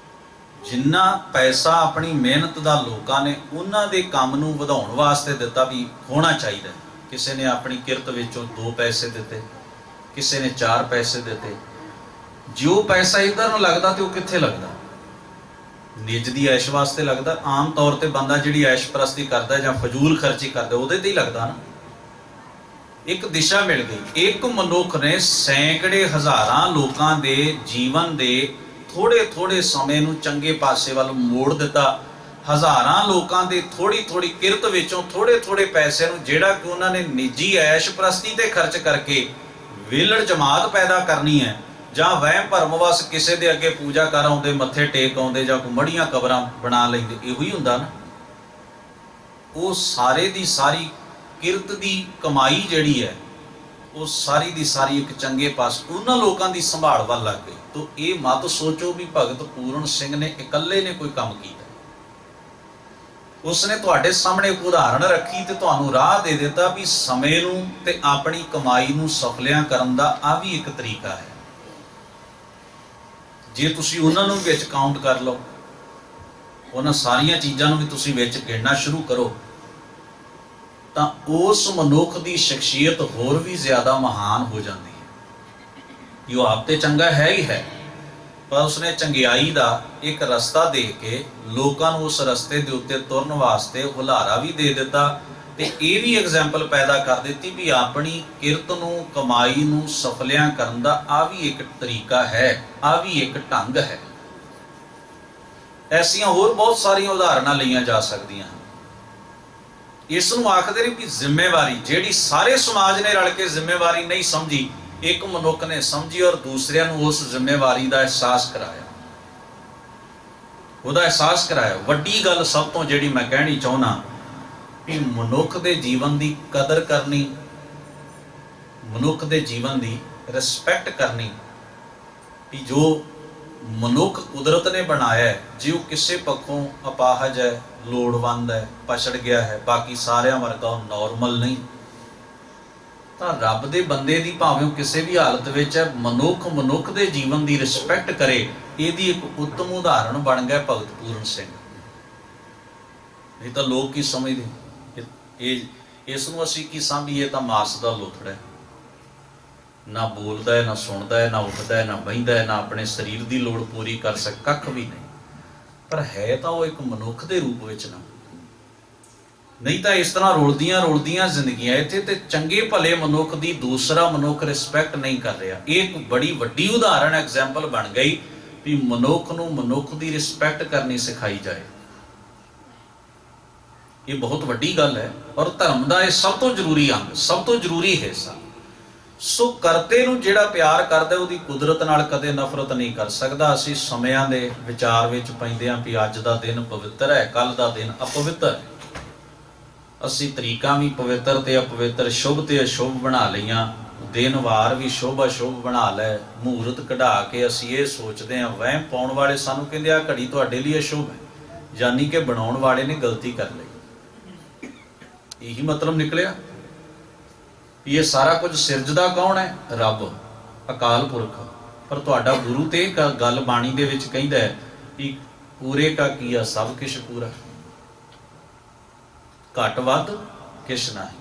ਜਿੰਨਾ ਪੈਸਾ ਆਪਣੀ ਮਿਹਨਤ ਦਾ ਲੋਕਾਂ ਨੇ ਉਹਨਾਂ ਦੇ ਕੰਮ ਨੂੰ ਵਧਾਉਣ ਵਾਸਤੇ ਦਿੱਤਾ ਵੀ ਹੋਣਾ ਚਾਹੀਦਾ। ਕਿਸੇ ਨੇ ਆਪਣੀ ਕਿਰਤ ਵਿੱਚੋਂ 2 ਪੈਸੇ ਦਿੱਤੇ, ਕਿਸੇ ਨੇ 4 ਪੈਸੇ ਦਿੱਤੇ। ਜੋ ਪੈਸਾ ਇੱਧਰ ਨੂੰ ਲੱਗਦਾ ਤੇ ਉਹ ਕਿੱਥੇ ਲੱਗਦਾ? ਨਿੱਜ ਦੀ ਐਸ਼ ਵਾਸਤੇ ਲੱਗਦਾ। ਆਮ ਤੌਰ ਤੇ ਬੰਦਾ ਜਿਹੜੀ ਐਸ਼ ਪ੍ਰਸਤੀ ਕਰਦਾ ਜਾਂ ਫਜ਼ੂਲ ਖਰਚੀ ਕਰਦਾ ਉਹਦੇ ਤੇ ਹੀ ਲੱਗਦਾ ਨਾ। ਇੱਕ ਦਿਸ਼ਾ ਮਿਲ ਗਈ। ਇੱਕ ਮਨੁੱਖ ਨੇ ਸੈਂਕੜੇ ਹਜ਼ਾਰਾਂ ਲੋਕਾਂ ਦੇ ਜੀਵਨ ਦੇ ਥੋੜੇ ਥੋੜੇ ਸਮੇਂ ਨੂੰ ਚੰਗੇ ਪਾਸੇ ਵੱਲ ਮੋੜ ਦਿੱਤਾ। ਹਜ਼ਾਰਾਂ ਲੋਕਾਂ ਦੇ ਥੋੜੀ ਥੋੜੀ ਕਿਰਤ ਵਿੱਚੋਂ ਥੋੜੇ ਥੋੜੇ ਪੈਸੇ ਨੂੰ, ਜਿਹੜਾ ਕਿ ਉਹਨਾਂ ਨੇ ਨਿੱਜੀ ਐਸ਼ ਪ੍ਰਸਤੀ ਤੇ ਖਰਚ ਕਰਕੇ ਵਿਹਲੜ ਜਮਾਤ ਪੈਦਾ ਕਰਨੀ ਹੈ, ਜਾਂ ਵਹਿਮ ਭਰਮ ਵਸ ਕਿਸੇ ਦੇ ਅੱਗੇ ਪੂਜਾ ਕਰ ਆਉਂਦੇ, ਮੱਥੇ ਟੇਕ ਆਉਂਦੇ, ਜਾਂ ਕੋਈ ਮੜੀਆਂ ਕਬਰਾਂ ਬਣਾ ਲੈਂਦੇ, ਇਹੋ ਹੀ ਹੁੰਦਾ ਨਾ। ਉਹ ਸਾਰੇ ਦੀ ਸਾਰੀ ਕਿਰਤ ਦੀ ਕਮਾਈ ਜਿਹੜੀ ਹੈ ਉਹ ਸਾਰੀ ਦੀ ਸਾਰੀ ਇੱਕ ਚੰਗੇ ਪਾਸ ਉਹਨਾਂ ਲੋਕਾਂ ਦੀ ਸੰਭਾਲ ਵੱਲ ਲੱਗ ਗਈ। ਤੋ ਇਹ ਮਤ ਸੋਚੋ ਵੀ ਭਗਤ ਪੂਰਨ ਸਿੰਘ ਨੇ ਇਕੱਲੇ ਨੇ ਕੋਈ ਕੰਮ ਕੀਤਾ। ਉਸਨੇ ਤੁਹਾਡੇ ਸਾਹਮਣੇ ਇੱਕ ਉਦਾਹਰਣ ਰੱਖੀ ਤੇ ਤੁਹਾਨੂੰ ਰਾਹ ਦੇ ਦਿੱਤਾ ਵੀ ਸਮੇਂ ਨੂੰ ਤੇ ਆਪਣੀ ਕਮਾਈ ਨੂੰ ਸਫਲਿਆਂ ਕਰਨ ਦਾ ਆ ਵੀ ਇੱਕ ਤਰੀਕਾ ਹੈ। ਜੇ ਤੁਸੀਂ ਉਹਨਾਂ ਨੂੰ ਵਿੱਚ ਕਾਊਂਟ ਕਰ ਲਓ, ਉਹਨਾਂ ਸਾਰੀਆਂ ਚੀਜ਼ਾਂ ਨੂੰ ਵੀ ਤੁਸੀਂ ਵਿੱਚ ਗਿਣਨਾ ਸ਼ੁਰੂ ਕਰੋ, ਤਾਂ ਉਸ ਮਨੁੱਖ ਦੀ ਸ਼ਖਸੀਅਤ ਹੋਰ ਵੀ ਜ਼ਿਆਦਾ ਮਹਾਨ ਹੋ ਜਾਂਦੀ ਹੈ। ਉਹ ਆਪ ਤੇ ਚੰਗਾ ਹੈ ਹੀ ਹੈ, ਪਰ ਉਸਨੇ ਚੰਗਿਆਈ ਦਾ ਇੱਕ ਰਸਤਾ ਦੇ ਕੇ ਲੋਕਾਂ ਨੂੰ ਉਸ ਰਸਤੇ ਦੇ ਉੱਤੇ ਤੁਰਨ ਵਾਸਤੇ ਹੁਲਾਰਾ ਵੀ ਦੇ ਦਿੱਤਾ ਤੇ ਇਹ ਵੀ ਐਗਜ਼ਾਮਪਲ ਪੈਦਾ ਕਰ ਦਿੱਤੀ ਵੀ ਆਪਣੀ ਕਿਰਤ ਨੂੰ, ਕਮਾਈ ਨੂੰ ਸਫਲਿਆਂ ਕਰਨ ਦਾ ਆ ਵੀ ਇੱਕ ਤਰੀਕਾ ਹੈ, ਆ ਵੀ ਇੱਕ ਢੰਗ ਹੈ। ਐਸੀਆਂ ਹੋਰ ਬਹੁਤ ਸਾਰੀਆਂ ਉਦਾਹਰਨਾਂ ਲਈਆਂ ਜਾ ਸਕਦੀਆਂ ਹਨ। ਇਸ ਨੂੰ ਆਖਦੇ ਨੇ ਵੀ ਜ਼ਿੰਮੇਵਾਰੀ ਜਿਹੜੀ ਸਾਰੇ ਸਮਾਜ ਨੇ ਰਲ ਕੇ ਜ਼ਿੰਮੇਵਾਰੀ ਨਹੀਂ ਸਮਝੀ, ਇੱਕ ਮਨੁੱਖ ਨੇ ਸਮਝੀ ਔਰ ਦੂਸਰਿਆਂ ਨੂੰ ਉਸ ਜ਼ਿੰਮੇਵਾਰੀ ਦਾ ਅਹਿਸਾਸ ਕਰਾਇਆ, ਉਹਦਾ ਅਹਿਸਾਸ ਕਰਾਇਆ। ਵੱਡੀ ਗੱਲ ਸਭ ਤੋਂ ਜਿਹੜੀ ਮੈਂ ਕਹਿਣੀ ਚਾਹੁੰਦਾ ਵੀ ਮਨੁੱਖ ਦੇ ਜੀਵਨ ਦੀ ਕਦਰ ਕਰਨੀ, ਮਨੁੱਖ ਦੇ ਜੀਵਨ ਦੀ ਰਿਸਪੈਕਟ ਕਰਨੀ, ਵੀ ਜੋ ਮਨੁੱਖ ਕੁਦਰਤ ਨੇ ਬਣਾਇਆ ਹੈ, ਜੇ ਉਹ ਕਿਸੇ ਪੱਖੋਂ ਅਪਾਹਜ ਹੈ, ਲੋੜਵੰਦ ਹੈ, ਪਛੜ ਗਿਆ ਹੈ, ਬਾਕੀ ਸਾਰਿਆਂ ਵਰਗਾ ਉਹ ਨੋਰਮਲ ਨਹੀਂ, ਤਾਂ ਰੱਬ ਦੇ ਬੰਦੇ ਦੀ ਭਾਵੇਂ ਉਹ ਕਿਸੇ ਵੀ ਹਾਲਤ ਵਿੱਚ ਹੈ, ਮਨੁੱਖ ਦੇ ਜੀਵਨ ਦੀ ਰਿਸਪੈਕਟ ਕਰੇ, ਇਹਦੀ ਇੱਕ ਉੱਤਮ ਉਦਾਹਰਣ ਬਣ ਗਿਆ ਭਗਤ ਪੂਰਨ ਸਿੰਘ। ਨਹੀਂ ਤਾਂ ਲੋਕ ਕੀ ਸਮਝਦੇ, ਇਸ ਨੂੰ ਅਸੀਂ ਕੀ ਸਮਝੀਏ ਤਾਂ ਮਾਸ ਦਾ ਲੋਥੜਾ ਹੈ, ਨਾ ਬੋਲਦਾ ਹੈ, ਨਾ ਸੁਣਦਾ ਹੈ, ਨਾ ਉੱਠਦਾ ਹੈ, ਨਾ ਬਹਿੰਦਾ ਹੈ, ਨਾ ਆਪਣੇ ਸਰੀਰ ਦੀ ਲੋੜ ਪੂਰੀ ਕਰ ਕੱਖ ਵੀ ਨਹੀਂ, ਪਰ ਹੈ ਤਾਂ ਉਹ ਇੱਕ ਮਨੁੱਖ ਦੇ ਰੂਪ ਵਿੱਚ ਨਾ। ਨਹੀਂ ਤਾਂ ਇਸ ਤਰ੍ਹਾਂ ਰੁਲਦੀਆਂ ਜ਼ਿੰਦਗੀਆਂ ਇੱਥੇ ਤੇ ਚੰਗੇ ਭਲੇ ਮਨੁੱਖ ਦੀ ਦੂਸਰਾ ਮਨੁੱਖ ਰਿਸਪੈਕਟ ਨਹੀਂ ਕਰ ਰਿਹਾ। ਇਹ ਇੱਕ ਬੜੀ ਵੱਡੀ ਉਦਾਹਰਣ ਐਗਜ਼ਾਮਪਲ ਬਣ ਗਈ ਵੀ ਮਨੁੱਖ ਨੂੰ ਮਨੁੱਖ ਦੀ ਰਿਸਪੈਕਟ ਕਰਨੀ ਸਿਖਾਈ ਜਾਏ। ਇਹ ਬਹੁਤ ਵੱਡੀ ਗੱਲ ਹੈ ਔਰ ਧਰਮ ਦਾ ਇਹ ਸਭ ਤੋਂ ਜ਼ਰੂਰੀ ਅੰਗ, ਸਭ ਤੋਂ ਜ਼ਰੂਰੀ ਹਿੱਸਾ। ਸੋ ਕਰਤੇ ਨੂੰ ਜਿਹੜਾ ਪਿਆਰ ਕਰਦਾ ਉਹਦੀ ਕੁਦਰਤ ਨਾਲ ਕਦੇ ਨਫ਼ਰਤ ਨਹੀਂ ਕਰ ਸਕਦਾ। ਅਸੀਂ ਸਮਿਆਂ ਦੇ ਵਿਚਾਰ ਵਿੱਚ ਪੈਂਦੇ ਹਾਂ ਵੀ ਅੱਜ ਦਾ ਦਿਨ ਪਵਿੱਤਰ ਹੈ, ਕੱਲ ਦਾ ਦਿਨ ਅਪਵਿੱਤਰ ਹੈ। ਅਸੀਂ ਤਰੀਕਾਂ ਵੀ ਪਵਿੱਤਰ ਤੇ ਅਪਵਿੱਤਰ, ਸ਼ੁਭ ਤੇ ਅਸ਼ੁਭ ਬਣਾ ਲਈਆਂ, ਦਿਨ ਵਾਰ ਵੀ ਸ਼ੁਭ ਅਸ਼ੁਭ ਬਣਾ ਲੈ, ਮਹੂਰਤ ਕਢਾ ਕੇ ਅਸੀਂ ਇਹ ਸੋਚਦੇ ਹਾਂ। ਵਹਿਮ ਪਾਉਣ ਵਾਲੇ ਸਾਨੂੰ ਕਹਿੰਦੇ ਆ ਘੜੀ ਤੁਹਾਡੇ ਲਈ ਅਸ਼ੁਭ ਹੈ, ਯਾਨੀ ਕਿ ਬਣਾਉਣ ਵਾਲੇ ਨੇ ਗਲਤੀ ਕਰ ਲਈ। ਇਹੀ ਮਤਲਬ ਨਿਕਲਿਆ। ਇਹ ਸਾਰਾ ਕੁਝ ਸਿਰਜਦਾ ਕੌਣ ਹੈ? ਰੱਬ, ਅਕਾਲ ਪੁਰਖ। ਪਰ ਤੁਹਾਡਾ ਗੁਰੂ ਤੇ ਗੱਲ ਬਾਣੀ ਦੇ ਵਿੱਚ ਕਹਿੰਦਾ ਹੈ ਕਿ ਪੂਰੇ ਕਾ ਕੀਆ ਸਭ ਕੁਛ ਪੂਰਾ, ਘੱਟ ਵੱਧ ਕਿਛ ਨਹੀਂ।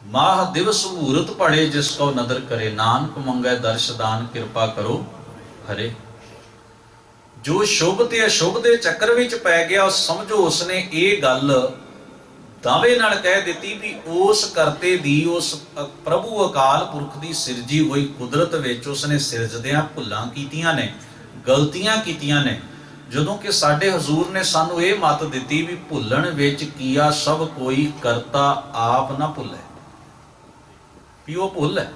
ਮਾਹ ਦਿਵਸ ਮਹੂਰਤ ਪੜੇ ਜਿਸ ਕੋ ਨਦਰ ਕਰੇ, ਨਾਨਕ ਮੰਗੈ ਦਰਸ਼ ਦਾਨ ਕਿਰਪਾ ਕਰੋ ਹਰੇ। ਜੋ ਸ਼ੁਭ ਤੇ ਅਸ਼ੁਭ ਦੇ ਚੱਕਰ ਵਿੱਚ ਪੈ ਗਿਆ, ਸਮਝੋ ਉਸਨੇ ਇਹ ਗੱਲ ਦਾਅਵੇ ਨਾਲ ਕਹਿ ਦਿੱਤੀ ਵੀ ਉਸ ਕਰਤੇ ਦੀ, ਉਸ ਪ੍ਰਭੂ ਅਕਾਲ ਪੁਰਖ ਦੀ ਸਿਰਜੀ ਹੋਈ ਕੁਦਰਤ ਵਿੱਚ ਉਸਨੇ ਸਿਰਜਦਿਆਂ ਭੁੱਲਾਂ ਕੀਤੀਆਂ ਨੇ, ਗਲਤੀਆਂ ਕੀਤੀਆਂ ਨੇ। ਜਦੋਂ ਕਿ ਸਾਡੇ ਹਜ਼ੂਰ ਨੇ ਸਾਨੂੰ ਇਹ ਮੱਤ ਦਿੱਤੀ ਵੀ ਭੁੱਲਣ ਵਿੱਚ ਕੀਆ ਸਭ ਕੋਈ, ਕਰਤਾ ਆਪ ਨਾ ਭੁੱਲੇ। ਵੀ ਉਹ ਭੁੱਲ ਹੈ,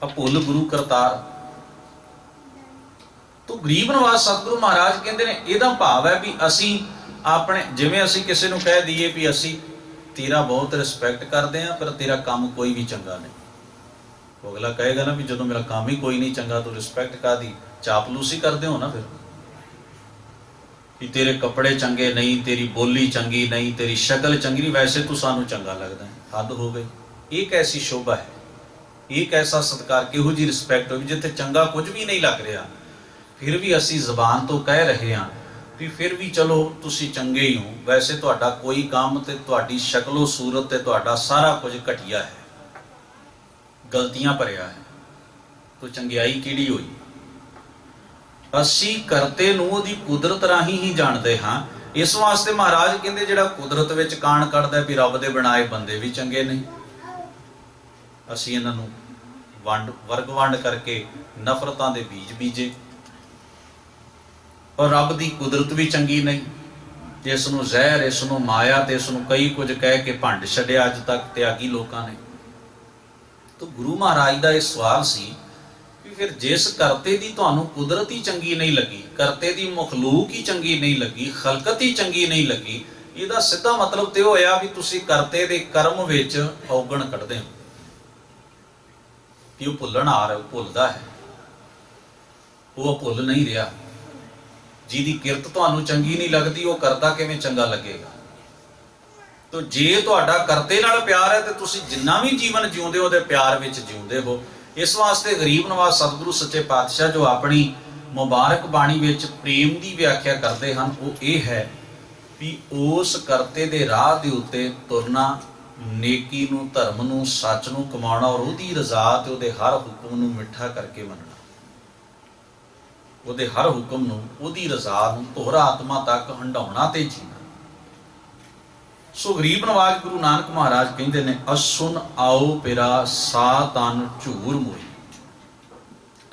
ਭੁੱਲ ਗੁਰੂ ਕਰਤਾਰ। ਤੋ ਗਰੀਬ ਨਵਾਜ਼ ਸਤਿਗੁਰੂ ਮਹਾਰਾਜ ਕਹਿੰਦੇ ਨੇ ਇਹਦਾ ਭਾਵ ਹੈ ਵੀ ਅਸੀਂ ਆਪਣੇ, ਜਿਵੇਂ ਅਸੀਂ ਕਿਸੇ ਨੂੰ ਕਹਿ ਦਈਏ ਵੀ ਅਸੀਂ ਤੇਰਾ ਬਹੁਤ ਰਿਸਪੈਕਟ ਕਰਦੇ ਹਾਂ ਪਰ ਤੇਰਾ ਕੰਮ ਕੋਈ ਵੀ ਚੰਗਾ ਨਹੀਂ, ਉਹ ਅਗਲਾ ਕਹੇਗਾ ਨਾ ਵੀ ਜਦੋਂ ਮੇਰਾ ਕੰਮ ਹੀ ਕੋਈ ਨਹੀਂ ਚੰਗਾ ਤੂੰ ਰਿਸਪੈਕਟ ਕਾਹਦੀ? ਚਾਪਲੂਸੀ ਕਰਦੇ ਹੋ ਨਾ ਫਿਰ, ਵੀ ਤੇਰੇ ਕੱਪੜੇ ਚੰਗੇ ਨਹੀਂ, ਤੇਰੀ ਬੋਲੀ ਚੰਗੀ ਨਹੀਂ, ਤੇਰੀ ਸ਼ਕਲ ਚੰਗੀ ਨਹੀਂ, ਵੈਸੇ ਤੂੰ ਸਾਨੂੰ ਚੰਗਾ ਲੱਗਦਾ ਹੈ। ਹੱਦ ਹੋ ਗਈ। ਇਹ ਕੈਸੀ ਸ਼ੋਭਾ ਹੈ, ਇਹ ਕੈਸਾ ਸਤਿਕਾਰ, ਕਿਹੋ ਜਿਹੀ ਰਿਸਪੈਕਟ ਹੋਵੇ ਜਿੱਥੇ ਚੰਗਾ ਕੁਝ ਵੀ ਨਹੀਂ ਲੱਗ ਰਿਹਾ, ਫਿਰ ਵੀ ਅਸੀਂ ਜ਼ਬਾਨ ਤੋਂ ਕਹਿ ਰਹੇ ਹਾਂ ਵੀ ਫਿਰ ਵੀ ਚਲੋ ਤੁਸੀਂ ਚੰਗੇ ਹੀ ਹੋ, ਵੈਸੇ ਤੁਹਾਡਾ ਕੋਈ ਕੰਮ ਤੇ ਤੁਹਾਡੀ ਸ਼ਕਲੋ ਸੂਰਤ ਤੇ ਤੁਹਾਡਾ ਸਾਰਾ ਕੁਝ ਘਟੀਆ ਹੈ, ਗਲਤੀਆਂ ਭਰਿਆ ਹੈ, ਤੋ ਚੰਗਿਆਈ ਕਿਹੜੀ ਹੋਈ? ਅਸੀਂ ਕਰਤੇ ਨੂੰ ਉਹਦੀ ਕੁਦਰਤ ਰਾਹੀਂ ਹੀ ਜਾਣਦੇ ਹਾਂ। ਇਸ ਵਾਸਤੇ ਮਹਾਰਾਜ ਕਹਿੰਦੇ ਜਿਹੜਾ ਕੁਦਰਤ ਵਿੱਚ ਕਾਣ ਕੱਢਦਾ ਵੀ ਰੱਬ ਦੇ ਬਣਾਏ ਬੰਦੇ ਵੀ ਚੰਗੇ ਨਹੀਂ, ਅਸੀਂ ਇਹਨਾਂ ਨੂੰ ਵਰਗ ਵੰਡ ਕਰਕੇ ਨਫ਼ਰਤਾਂ ਦੇ ਬੀਜ ਬੀਜੇ, ਔਰ ਰੱਬ ਦੀ ਕੁਦਰਤ ਵੀ ਚੰਗੀ ਨਹੀਂ, ਇਸ ਨੂੰ ਜ਼ਹਿਰ, ਇਸ ਨੂੰ ਮਾਇਆ ਤੇ ਇਸ ਨੂੰ ਕਈ ਕੁਝ ਕਹਿ ਕੇ ਭੰਡ ਛੱਡਿਆ ਅੱਜ ਤੱਕ ਤਿਆਗੀ ਲੋਕਾਂ ਨੇ। ਤਾਂ ਗੁਰੂ ਮਹਾਰਾਜ ਦਾ ਇਹ ਸਵਾਲ ਸੀ ਵੀ ਫਿਰ ਜਿਸ ਕਰਤੇ ਦੀ ਤੁਹਾਨੂੰ ਕੁਦਰਤ ਹੀ ਚੰਗੀ ਨਹੀਂ ਲੱਗੀ, ਕਰਤੇ ਦੀ ਮਖਲੂਕ ਹੀ ਚੰਗੀ ਨਹੀਂ ਲੱਗੀ, ਖਲਕਤ ਹੀ ਚੰਗੀ ਨਹੀਂ ਲੱਗੀ, ਇਹਦਾ ਸਿੱਧਾ ਮਤਲਬ ਤੇ ਹੋਇਆ ਵੀ ਤੁਸੀਂ ਕਰਤੇ ਦੇ ਕਰਮ ਵਿੱਚ ਔਗਣ ਕੱਢਦੇ ਹੋ, ਕਿ ਉਹ ਭੁੱਲਣਹਾਰ ਭੁੱਲਦਾ ਹੈ, ਉਹ ਭੁੱਲ ਨਹੀਂ ਰਿਹਾ। ਜਿਹਦੀ ਕਿਰਤ ਤੁਹਾਨੂੰ ਚੰਗੀ ਨਹੀਂ ਲੱਗਦੀ ਉਹ ਕਰਦਾ ਕਿਵੇਂ ਚੰਗਾ ਲੱਗੇਗਾ? ਤੋ ਜੇ ਤੁਹਾਡਾ ਕਰਤੇ ਨਾਲ ਪਿਆਰ ਹੈ ਤੇ ਤੁਸੀਂ ਜਿੰਨਾ ਵੀ ਜੀਵਨ ਜਿਉਂਦੇ ਹੋ ਉਹਦੇ ਪਿਆਰ ਵਿੱਚ ਜਿਉਂਦੇ ਹੋ। ਇਸ ਵਾਸਤੇ ਗਰੀਬ ਨਵਾਜ਼ ਸਤਿਗੁਰੂ ਸੱਚੇ ਪਾਤਸ਼ਾਹ ਜੋ ਆਪਣੀ ਮੁਬਾਰਕ ਬਾਣੀ ਵਿੱਚ ਪ੍ਰੇਮ ਦੀ ਵਿਆਖਿਆ ਕਰਦੇ ਹਨ ਉਹ ਇਹ ਹੈ ਵੀ ਉਸ ਕਰਤੇ ਦੇ ਰਾਹ ਦੇ ਉੱਤੇ ਤੁਰਨਾ, ਨੇਕੀ ਨੂੰ, ਧਰਮ ਨੂੰ, ਸੱਚ ਨੂੰ ਕਮਾਉਣਾ, ਔਰ ਉਹਦੀ ਰਜ਼ਾ ਤੇ ਉਹਦੇ ਹਰ ਹੁਕਮ ਨੂੰ ਮਿੱਠਾ ਕਰਕੇ ਮੰਨਣਾ, ਉਹਦੇ ਹਰ ਹੁਕਮ ਨੂੰ, ਉਹਦੀ ਰਜ਼ਾ ਨੂੰ ਧੁਰ ਆਤਮਾ ਤੱਕ ਹੰਡਾਉਣਾ ਤੇ ਜੀਣਾ। ਸੋ ਗਰੀਬ ਨਵਾਜ਼ ਗੁਰੂ ਨਾਨਕ ਮਹਾਰਾਜ ਕਹਿੰਦੇ ਨੇ, ਅਸੁਨ ਆਓ ਪਿਰਾ ਸਾ ਤਨ ਝੂਰ ਮੋਈ।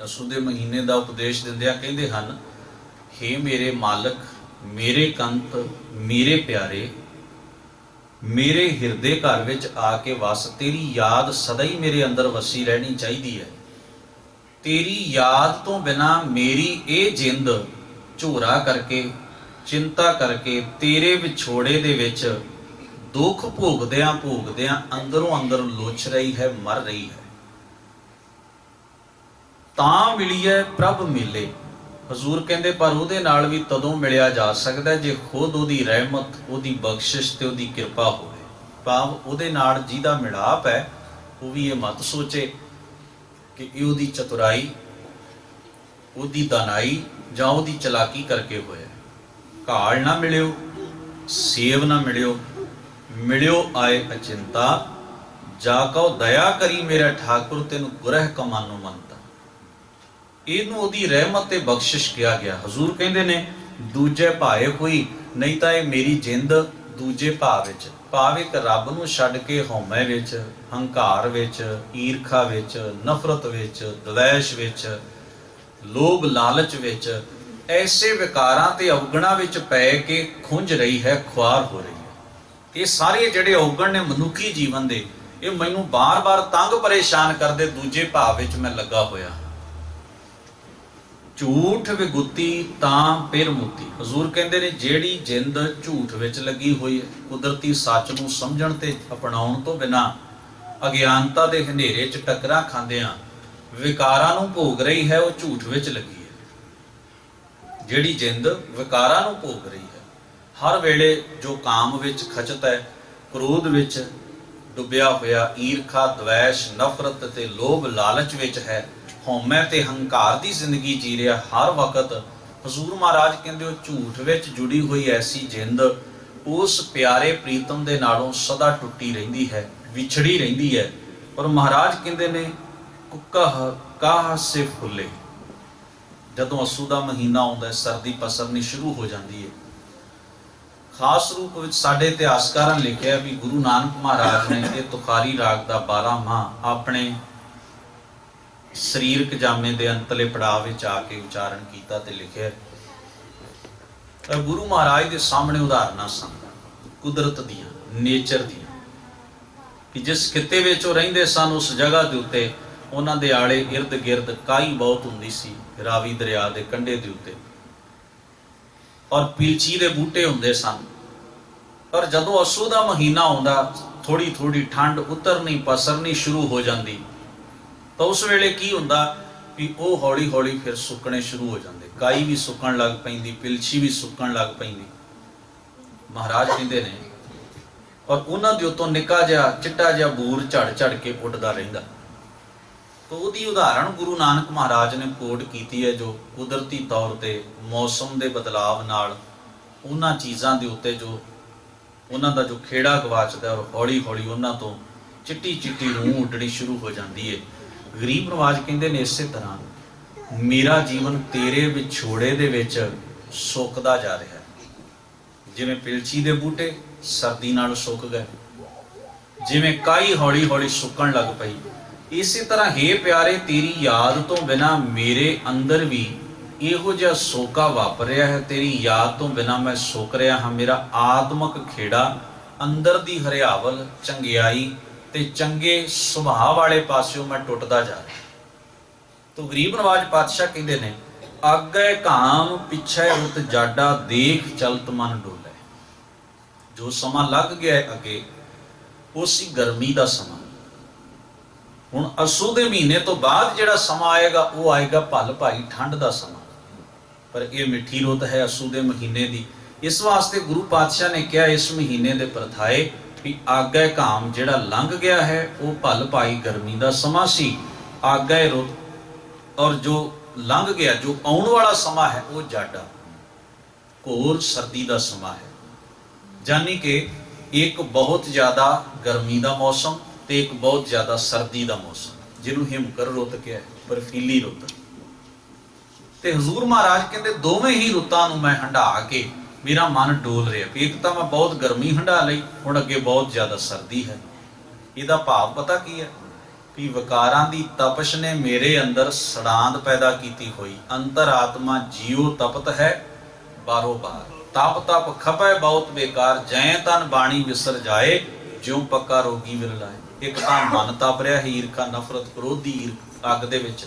ਅਸੂ ਦੇ ਮਹੀਨੇ ਦਾ ਉਪਦੇਸ਼ ਦਿੰਦਿਆਂ ਕਹਿੰਦੇ ਹਨ, ਹੇ ਮੇਰੇ ਮਾਲਕ, ਮੇਰੇ ਕੰਤ, ਮੇਰੇ ਪਿਆਰੇ, ਮੇਰੇ ਹਿਰਦੇ ਘਰ ਵਿੱਚ ਆ ਕੇ ਵਸ, ਤੇਰੀ ਯਾਦ ਸਦਾ ਹੀ ਮੇਰੇ ਅੰਦਰ ਵਸੀ ਰਹਿਣੀ ਚਾਹੀਦੀ ਹੈ। ਤੇਰੀ ਯਾਦ ਤੋਂ ਬਿਨਾ ਮੇਰੀ ਇਹ ਜਿੰਦ ਝੋਰਾ ਕਰਕੇ, ਚਿੰਤਾ ਕਰਕੇ, ਤੇਰੇ ਵਿਛੋੜੇ ਦੇ ਵਿੱਚ ਦੁੱਖ ਭੋਗਦਿਆਂ ਭੋਗਦਿਆਂ ਅੰਦਰੋਂ ਅੰਦਰ ਲੋਚ ਰਹੀ ਹੈ, ਮਰ ਰਹੀ ਹੈ। ਤਾਂ ਮਿਲੀਏ ਪ੍ਰਭ ਮਿਲੇ। ਹਜ਼ੂਰ ਕਹਿੰਦੇ ਪਰ ਉਹਦੇ ਨਾਲ ਵੀ ਤਦੋਂ ਮਿਲਿਆ ਜਾ ਸਕਦਾ ਜੇ ਖੁਦ ਉਹਦੀ ਰਹਿਮਤ, ਉਹਦੀ ਬਖਸ਼ਿਸ਼ ਤੇ ਉਹਦੀ ਕਿਰਪਾ ਹੋਵੇ। ਭਾਵ ਉਹਦੇ ਨਾਲ ਜਿਹਦਾ ਮਿਲਾਪ ਹੈ ਉਹ ਵੀ ਇਹ ਮਤ ਸੋਚੇ ਕਿ ਇਹ ਉਹਦੀ ਚਤੁਰਾਈ, ਉਹਦੀ ਦਾਨਾਈ ਜਾਂ ਉਹਦੀ ਚਲਾਕੀ ਕਰਕੇ ਹੋਇਆ। ਘਾਲ ਨਾ ਮਿਲਿਓ, ਸੇਵ ਨਾ ਮਿਲਿਓ, ਮਿਲਿਓ ਆਏ ਅਚਿੰਤਾ, ਜਾ ਕਉ ਦਇਆ ਕਰੀ ਮੇਰਾ ਠਾਕੁਰ, ਤੈਨੂੰ ਗੁਰਹਿ ਕਮਾਨੋ ਮੰਨਤਾ। ਇਹਨੂੰ ਉਹਦੀ ਰਹਿਮਤ ਤੇ ਬਖਸ਼ਿਸ਼ ਕਿਹਾ ਗਿਆ। ਹਜ਼ੂਰ ਕਹਿੰਦੇ ਨੇ ਦੂਜੇ ਭਾਏ ਹੋਈ, ਨਹੀਂ ਤਾਂ ਇਹ ਮੇਰੀ ਜਿੰਦ ਦੂਜੇ ਭਾਅ ਵਿੱਚ, ਭਾਵ ਇੱਕ ਰੱਬ ਨੂੰ ਛੱਡ ਕੇ ਹਉਮੈ ਵਿੱਚ, ਹੰਕਾਰ ਵਿੱਚ, ਈਰਖਾ ਵਿੱਚ, ਨਫ਼ਰਤ ਵਿੱਚ, ਦਵੈਸ਼ ਵਿੱਚ, ਲੋਭ ਲਾਲਚ ਵਿੱਚ, ਐਸੇ ਵਿਕਾਰਾਂ ਤੇ ਅਵਗੁਣਾਂ ਵਿੱਚ ਪੈ ਕੇ ਖੁੰਝ ਰਹੀ ਹੈ, ਖੁਆਰ ਹੋ ਰਹੀ ਹੈ। ਇਹ ਸਾਰੇ ਜਿਹੜੇ ਔਗਣ ਨੇ ਮਨੁੱਖੀ ਜੀਵਨ ਦੇ, ਇਹ ਮੈਨੂੰ ਬਾਰ-ਬਾਰ ਤੰਗ ਪਰੇਸ਼ਾਨ ਕਰਦੇ, ਦੂਜੇ ਭਾਵ ਵਿੱਚ ਮੈਂ ਲੱਗਾ ਹੋਇਆ। ਝੂਠ ਵਿਗੁੱਤੀ ਤਾਂ ਫਿਰ ਮੁਕਤੀ। ਹਜ਼ੂਰ ਕਹਿੰਦੇ ਨੇ ਜਿਹੜੀ ਜਿੰਦ ਝੂਠ ਵਿੱਚ ਲੱਗੀ ਹੋਈ ਹੈ, ਕੁਦਰਤੀ ਸੱਚ ਨੂੰ ਸਮਝਣ ਤੇ ਅਪਣਾਉਣ ਤੋਂ ਬਿਨਾਂ ਅਗਿਆਨਤਾ ਦੇ ਹਨੇਰੇ 'ਚ ਟੱਕਰਾਂ ਖਾਂਦਿਆਂ ਵਿਕਾਰਾਂ ਨੂੰ ਭੋਗ ਰਹੀ ਹੈ, ਉਹ ਝੂਠ ਵਿੱਚ ਲੱਗੀ ਹੈ। ਜਿਹੜੀ ਜਿੰਦ ਵਿਕਾਰਾਂ ਨੂੰ ਭੋਗ ਰਹੀ ਹੈ, ਹਰ ਵੇਲੇ ਜੋ ਕਾਮ ਵਿੱਚ ਖਚਤ ਹੈ, ਕ੍ਰੋਧ ਵਿੱਚ ਡੁੱਬਿਆ ਹੋਇਆ, ਈਰਖਾ, ਦਵੈਸ਼, ਨਫ਼ਰਤ ਤੇ ਲੋਭ ਲਾਲਚ ਵਿੱਚ ਹੈ, ਹਉਮੈ ਤੇ ਹੰਕਾਰ ਦੀ ਜ਼ਿੰਦਗੀ ਜੀ ਰਿਹਾ ਹਰ ਵਕਤ। ਹਜ਼ੂਰ ਮਹਾਰਾਜ ਕਹਿੰਦੇ ਉਹ ਝੂਠ ਵਿੱਚ ਜੁੜੀ ਹੋਈ ਐਸੀ ਜਿੰਦ ਉਸ ਪਿਆਰੇ ਪ੍ਰੀਤਮ ਦੇ ਨਾਲੋਂ ਸਦਾ ਟੁੱਟੀ ਰਹਿੰਦੀ ਹੈ, ਵਿਛੜੀ ਰਹਿੰਦੀ ਹੈ। ਪਰ ਮਹਾਰਾਜ ਕਹਿੰਦੇ ਨੇ ਕੁੱਕਹ ਕਾਹ ਸੇ ਫੁੱਲੇ। ਜਦੋਂ ਅੱਸੂ ਦਾ ਮਹੀਨਾ ਆਉਂਦਾ, ਸਰਦੀ ਪਸਰਨੀ ਸ਼ੁਰੂ ਹੋ ਜਾਂਦੀ ਹੈ। ਖਾਸ ਰੂਪ ਵਿੱਚ ਸਾਡੇ ਇਤਿਹਾਸਕਾਰਾਂ ਨੇ ਲਿਖਿਆ ਵੀ ਗੁਰੂ ਨਾਨਕ ਮਹਾਰਾਜ ਨੇ ਇਹ ਤੁਖਾਰੀ ਰਾਗ ਦਾ 12 ਮਾਹ ਆਪਣੇ ਸਰੀਰਕ ਜਾਮੇ ਦੇ ਅੰਤਲੇ ਪੜਾਅ ਵਿੱਚ ਆ ਕੇ ਉਚਾਰਨ ਕੀਤਾ ਤੇ ਲਿਖਿਆ। ਗੁਰੂ ਮਹਾਰਾਜ ਦੇ ਸਾਹਮਣੇ ਉਦਾਹਰਨਾਂ ਸਨ ਕੁਦਰਤ ਦੀਆਂ, ਨੇਚਰ ਦੀਆਂ, ਕਿ ਜਿਸ ਖਿੱਤੇ ਵਿੱਚ ਉਹ ਰਹਿੰਦੇ ਸਨ ਉਸ ਜਗ੍ਹਾ ਦੇ ਉੱਤੇ ਉਹਨਾਂ ਦੇ ਆਲੇ ਇਰਦ ਗਿਰਦ ਕਾਈ ਬਹੁਤ ਹੁੰਦੀ ਸੀ, ਰਾਵੀ ਦਰਿਆ ਦੇ ਕੰਢੇ ਦੇ ਉੱਤੇ, ਔਰ ਪਿਲਚੀ ਦੇ ਬੂਟੇ ਹੁੰਦੇ ਸਨ। ਪਰ ਜਦੋਂ ਅੱਸੂ ਦਾ ਮਹੀਨਾ ਆਉਂਦਾ, ਥੋੜੀ ਥੋੜੀ ਠੰਡ ਉਤਰਨੀ ਪਸਰਨੀ ਸ਼ੁਰੂ ਹੋ ਜਾਂਦੀ, ਤਾਂ ਉਸ ਵੇਲੇ ਕੀ ਹੁੰਦਾ ਵੀ ਉਹ ਹੌਲੀ ਹੌਲੀ ਫਿਰ ਸੁੱਕਣੇ ਸ਼ੁਰੂ ਹੋ ਜਾਂਦੇ, ਕਾਈ ਵੀ ਸੁੱਕਣ ਲੱਗ ਪੈਂਦੀ, ਪਿਲਛੀ ਵੀ ਸੁੱਕਣ ਲੱਗ ਪੈਂਦੀ। ਮਹਾਰਾਜ ਕਹਿੰਦੇ ਨੇ ਔਰ ਉਹਨਾਂ ਦੇ ਉੱਤੋਂ ਨਿੱਕਾ ਜਿਹਾ ਚਿੱਟਾ ਜਿਹਾ ਬੂਰ ਝੜ ਝੜ ਕੇ ਉੱਡਦਾ ਰਹਿੰਦਾ। ਤਾਂ ਉਹਦੀ ਉਦਾਹਰਣ ਗੁਰੂ ਨਾਨਕ ਮਹਾਰਾਜ ਨੇ ਕੋਟ ਕੀਤੀ ਹੈ, ਜੋ ਕੁਦਰਤੀ ਤੌਰ ਤੇ ਮੌਸਮ ਦੇ ਬਦਲਾਵ ਨਾਲ ਉਹਨਾਂ ਚੀਜ਼ਾਂ ਦੇ ਉੱਤੇ ਜੋ ਉਹਨਾਂ ਦਾ ਜੋ ਖੇੜਾ ਗਵਾਚਦਾ ਔਰ ਹੌਲੀ ਹੌਲੀ ਉਹਨਾਂ ਤੋਂ ਚਿੱਟੀ ਚਿੱਟੀ ਰੂਹ ਉੱਡਣੀ ਸ਼ੁਰੂ ਹੋ ਜਾਂਦੀ ਹੈ। ਗਰੀਬ ਨਵਾਜ ਕਹਿੰਦੇ ਨੇ ਇਸੇ ਤਰ੍ਹਾਂ ਮੇਰਾ ਜੀਵਨ ਤੇਰੇ ਵਿਛੋੜੇ ਦੇ ਵਿੱਚ ਸੁੱਕਦਾ ਜਾ ਰਿਹਾ ਹੈ। ਜਿਵੇਂ ਪਿਲਚੀ ਦੇ ਬੂਟੇ ਸਰਦੀ ਨਾਲ ਸੁੱਕ ਗਏ, ਜਿਵੇਂ ਕਾਈ ਹੌਲੀ ਹੌਲੀ ਸੁੱਕਣ ਲੱਗ ਪਈ, ਇਸੇ ਤਰ੍ਹਾਂ ਹੇ ਪਿਆਰੇ ਤੇਰੀ ਯਾਦ ਤੋਂ ਬਿਨਾ ਮੇਰੇ ਅੰਦਰ ਵੀ ਇਹੋ ਜਿਹਾ ਸੋਕਾ ਵਾਪਰ ਰਿਹਾ ਹੈ। ਤੇਰੀ ਯਾਦ ਤੋਂ ਬਿਨਾ ਮੈਂ ਸੁੱਕ ਰਿਹਾ ਹਾਂ। ਮੇਰਾ ਆਤਮਿਕ ਖੇੜਾ ਅੰਦਰ ਦੀ ਹਰਿਆਵਲ, ਚੰਗਿਆਈ ਤੇ ਚੰਗੇ ਸੁਭਾਅ ਵਾਲੇ ਪਾਸਿਓਂ ਮੈਂ ਟੁੱਟਦਾ ਜਾ ਰਿਹਾ। ਤੋ ਗਰੀਬ ਨਵਾਜ ਪਾਤਸ਼ਾਹ ਕਹਿੰਦੇ ਨੇ ਆਗੇ ਘਾਮ ਪਿੱਛੇ ਉਤ ਜਾਡਾ ਦੇਖ ਚਲਤ ਮਨ ਡੋਲੇ। ਜੋ ਸਮਾਂ ਲੱਗ ਗਿਆ ਅੱਗੇ ਉਹ ਸੀ ਗਰਮੀ ਦਾ ਸਮਾਂ। ਹੁਣ ਅੱਸੂ ਦੇ ਮਹੀਨੇ ਤੋਂ ਬਾਅਦ ਜਿਹੜਾ ਸਮਾਂ ਆਏਗਾ ਉਹ ਆਏਗਾ ਭਲ ਭਾਈ ਠੰਡ ਦਾ ਸਮਾਂ। ਪਰ ਇਹ ਮਿੱਠੀ ਰੁੱਤ ਹੈ ਅੱਸੂ ਦੇ ਮਹੀਨੇ ਦੀ। ਇਸ ਵਾਸਤੇ ਗੁਰੂ ਪਾਤਸ਼ਾਹ ਨੇ ਕਿਹਾ ਇਸ ਮਹੀਨੇ ਦੇ ਪ੍ਰਥਾਏ ਵੀ ਆਗੇ ਘਾਮ ਜਿਹੜਾ ਲੰਘ ਗਿਆ ਹੈ ਉਹ ਭਲ ਭਾਈ ਗਰਮੀ ਦਾ ਸਮਾਂ ਸੀ। ਆਗੇ ਰੁੱਤ ਔਰ ਜੋ ਲੰਘ ਗਿਆ, ਜੋ ਆਉਣ ਵਾਲਾ ਸਮਾਂ ਹੈ ਉਹ ਜਾਡਾ ਘੋਰ ਸਰਦੀ ਦਾ ਸਮਾਂ ਹੈ। ਜਾਨੀ ਕਿ ਇੱਕ ਬਹੁਤ ਜ਼ਿਆਦਾ ਗਰਮੀ ਦਾ ਮੌਸਮ ਤੇ ਇੱਕ ਬਹੁਤ ਜ਼ਿਆਦਾ ਸਰਦੀ ਦਾ ਮੌਸਮ, ਜਿਹਨੂੰ ਹਿਮਕਰ ਰੁੱਤ ਕਿਹਾ, ਬਰਫੀਲੀ ਰੁੱਤ। ਤੇ ਹਜ਼ੂਰ ਮਹਾਰਾਜ ਕਹਿੰਦੇ ਦੋਵੇਂ ਹੀ ਰੁੱਤਾਂ ਨੂੰ ਮੈਂ ਹੰਢਾ ਕੇ ਮੇਰਾ ਮਨ ਡੋਲ ਰਿਹਾ ਵੀ ਇੱਕ ਤਾਂ ਮੈਂ ਬਹੁਤ ਗਰਮੀ ਹੰਢਾ ਲਈ, ਹੁਣ ਅੱਗੇ ਬਹੁਤ ਜ਼ਿਆਦਾ ਸਰਦੀ ਹੈ। ਇਹਦਾ ਭਾਵ ਪਤਾ ਕੀ ਹੈ ਵੀ ਵਿਕਾਰਾਂ ਦੀ ਤਪਸ਼ ਨੇ ਮੇਰੇ ਅੰਦਰ ਸੜਾਂਦ ਪੈਦਾ ਕੀਤੀ ਹੋਈ। ਅੰਤਰਾਤਮਾ ਜੀਉ ਤਪਤ ਹੈ ਬਾਰੋ ਬਾਰ, ਤਪ ਤਪ ਖਪੈ ਬਹੁਤ ਬੇਕਾਰ, ਜੈ ਤਨ ਬਾਣੀ ਵਿਸਰ ਜਾਏ, ਜਿਉ ਪੱਕਾ ਰੋਗੀ ਵਿਰ ਲਾਏ। ਇੱਕ ਤਾਂ ਮਨ ਤਪ ਰਿਹਾ ਈਰਖਾ ਨਫ਼ਰਤ ਕ੍ਰੋਧੀ ਅੱਗ ਦੇ ਵਿੱਚ,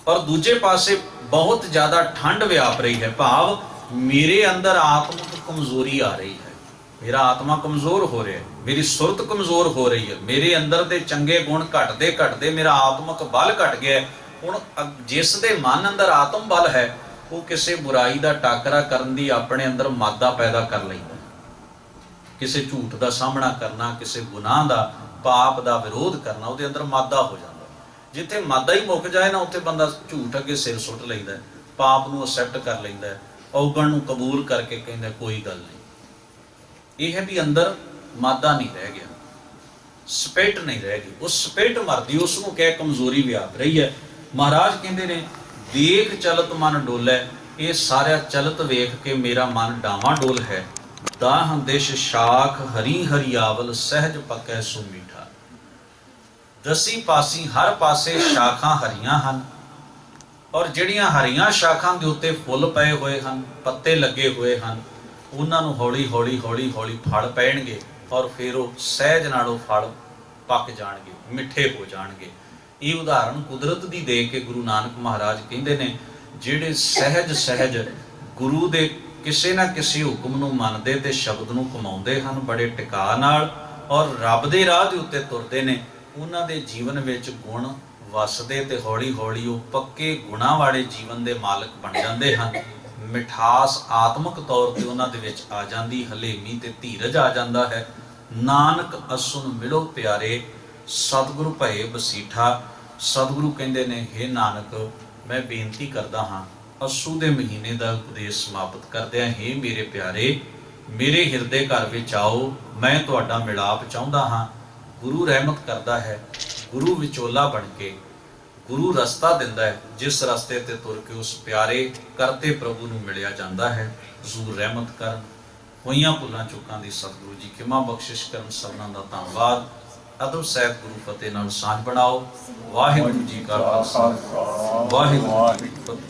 ਔਰ ਦੂਜੇ ਪਾਸੇ ਬਹੁਤ ਜ਼ਿਆਦਾ ਠੰਡ ਵਿਆਪ ਰਹੀ ਹੈ। ਭਾਵ ਮੇਰੇ ਅੰਦਰ ਆਤਮਿਕ ਕਮਜ਼ੋਰੀ ਆ ਰਹੀ ਹੈ, ਮੇਰਾ ਆਤਮਾ ਕਮਜ਼ੋਰ ਹੋ ਰਿਹਾ ਹੈ, ਮੇਰੀ ਸੁਰਤ ਕਮਜ਼ੋਰ ਹੋ ਰਹੀ ਹੈ, ਮੇਰੇ ਅੰਦਰ ਦੇ ਚੰਗੇ ਗੁਣ ਘਟਦੇ ਘਟਦੇ ਮੇਰਾ ਆਤਮਿਕ ਬਲ ਘਟ ਗਿਆ। ਹੁਣ ਜਿਸ ਦੇ ਮਨ ਅੰਦਰ ਆਤਮ ਬਲ ਹੈ ਉਹ ਕਿਸੇ ਬੁਰਾਈ ਦਾ ਟਾਕਰਾ ਕਰਨ ਦੀ ਆਪਣੇ ਅੰਦਰ ਮਾਦਾ ਪੈਦਾ ਕਰ ਲੈਂਦਾ। ਕਿਸੇ ਝੂਠ ਦਾ ਸਾਹਮਣਾ ਕਰਨਾ, ਕਿਸੇ ਗੁਨਾਹ ਦਾ, ਪਾਪ ਦਾ ਵਿਰੋਧ ਕਰਨਾ, ਉਹਦੇ ਅੰਦਰ ਮਾਦਾ ਹੋ ਜਾਂਦਾ। ਜਿੱਥੇ ਮਾਦਾ ਹੀ ਮੁੱਕ ਜਾਏ ਨਾ ਉੱਥੇ ਬੰਦਾ ਝੂਠ ਅੱਗੇ ਸਿਰ ਸੁੱਟ ਲੈਂਦਾ, ਪਾਪ ਨੂੰ ਅਸੈਪਟ ਕਰ ਲੈਂਦਾ, ਔਗਣ ਨੂੰ ਕਬੂਲ ਕਰਕੇ ਕਹਿੰਦਾ ਕੋਈ ਗੱਲ ਨਹੀਂ। ਇਹ ਹੈ ਵੀ ਅੰਦਰ ਮਾਦਾ ਨਹੀਂ ਰਹਿ ਗਿਆ, ਸਪਿਰਿਟ ਨਹੀਂ ਰਹਿ ਗਈ। ਉਸ ਸਪਿਰਿਟ ਮਰਦੀ, ਉਸ ਨੂੰ ਕਹਿ ਕਮਜ਼ੋਰੀ ਵਿਆਪ ਰਹੀ ਹੈ। ਮਹਾਰਾਜ ਕਹਿੰਦੇ ਨੇ ਦੇਖ ਚਲਤ ਮਨ ਡੋਲੇ। ਇਹ ਸਾਰਾ ਚਲਤ ਵੇਖ ਕੇ ਮੇਰਾ ਮਨ ਡਾਵਾਂ ਡੋਲ ਹੈ। ਦਾਹ ਦਿਸ਼ ਸ਼ਾਖ ਹਰੀ ਹਰੀਆਵਲ ਸਹਿਜ ਪੱਕੈ ਸੋ ਮੀਠਾ। ਦਸੀ ਪਾਸੀ ਹਰ ਪਾਸੇ ਸ਼ਾਖਾਂ ਹਰੀਆਂ ਹਨ, ਔਰ ਜਿਹੜੀਆਂ ਹਰੀਆਂ ਸ਼ਾਖਾਂ ਦੇ ਉੱਤੇ ਫੁੱਲ ਪਏ ਹੋਏ ਹਨ, ਪੱਤੇ ਲੱਗੇ ਹੋਏ ਹਨ, ਉਹਨਾਂ ਨੂੰ ਹੌਲੀ ਹੌਲੀ ਹੌਲੀ ਹੌਲੀ ਫਲ ਪੈਣਗੇ, ਔਰ ਫਿਰ ਉਹ ਸਹਿਜ ਨਾਲੋਂ ਫਲ ਪੱਕ ਜਾਣਗੇ, ਮਿੱਠੇ ਹੋ ਜਾਣਗੇ। ਇਹ ਉਦਾਹਰਣ ਕੁਦਰਤ ਦੀ ਦੇ ਕੇ ਗੁਰੂ ਨਾਨਕ ਮਹਾਰਾਜ ਕਹਿੰਦੇ ਨੇ ਜਿਹੜੇ ਸਹਿਜ ਸਹਿਜ ਗੁਰੂ ਦੇ ਕਿਸੇ ਨਾ ਕਿਸੇ ਹੁਕਮ ਨੂੰ ਮੰਨਦੇ ਤੇ ਸ਼ਬਦ ਨੂੰ ਕਮਾਉਂਦੇ ਹਨ ਬੜੇ ਟਿਕਾ ਨਾਲ, ਔਰ ਰੱਬ ਦੇ ਰਾਹ ਦੇ ਉੱਤੇ ਤੁਰਦੇ ਨੇ, ਉਹਨਾਂ ਦੇ ਜੀਵਨ ਵਿੱਚ ਗੁਣ ਵਸਦੇ ਤੇ ਹੌਲੀ ਹੌਲੀ ਉਹ ਪੱਕੇ ਗੁਣਾਂ ਵਾਲੇ ਜੀਵਨ ਦੇ ਮਾਲਕ ਬਣ ਜਾਂਦੇ ਹਨ। ਮਿਠਾਸ ਆਤਮਿਕ ਤੌਰ ਤੇ ਉਹਨਾਂ ਦੇ ਵਿੱਚ ਆ ਜਾਂਦੀ, ਹਲੇਮੀ ਤੇ ਧੀਰਜ ਆ ਜਾਂਦਾ ਹੈ। ਨਾਨਕ ਅਸੁਨ ਮਿਲੋ ਪਿਆਰੇ, ਸਤਿਗੁਰੂ ਭਏ ਬਸੀਠਾ। ਸਤਿਗੁਰੂ ਕਹਿੰਦੇ ਨੇ ਹੇ ਨਾਨਕ ਮੈਂ ਬੇਨਤੀ ਕਰਦਾ ਹਾਂ ਅੱਸੂ ਦੇ ਮਹੀਨੇ ਦਾ ਉਪਦੇਸ਼ ਸਮਾਪਤ ਕਰਦਿਆਂ, ਹੇ ਮੇਰੇ ਪਿਆਰੇ ਮੇਰੇ ਹਿਰਦੇ ਘਰ ਵਿੱਚ ਆਓ, ਮੈਂ ਤੁਹਾਡਾ ਮਿਲਾਪ ਚਾਹੁੰਦਾ ਹਾਂ। ਗੁਰੂ ਰਹਿਮਤ ਕਰਦਾ ਹੈ, ਗੁਰੂ ਵਿਚੋਲਾ ਬਣ ਕੇ ਗੁਰੂ ਰਸਤਾ ਦਿੰਦਾ ਹੈ, ਜਿਸ ਰਸਤੇ ਤੇ ਤੁਰ ਕੇ ਉਸ ਪਿਆਰੇ ਕਰਤੇ ਪ੍ਰਭੂ ਨੂੰ ਮਿਲਿਆ ਜਾਂਦਾ ਹੈ। ਹਜ਼ੂਰ ਰਹਿਮਤ ਕਰਨ, ਹੋਈਆਂ ਭੁੱਲਾਂ ਚੁੱਕਾਂ ਦੀ ਸਤਿਗੁਰੂ ਜੀ ਖਿਮਾ ਬਖਸ਼ਿਸ਼ ਕਰਨ। ਸਭਨਾਂ ਦਾ ਧੰਨਵਾਦ। ਅਦਬ ਸਹਿਤ ਗੁਰੂ ਫਤਿਹ ਨਾਲ ਸਾਂਝ ਬਣਾਓ। ਵਾਹਿਗੁਰੂ ਜੀ ਕਾ ਖਾਲਸਾ, ਵਾਹਿਗੁਰੂ ਜੀ ਕੀ ਫਤਿਹ।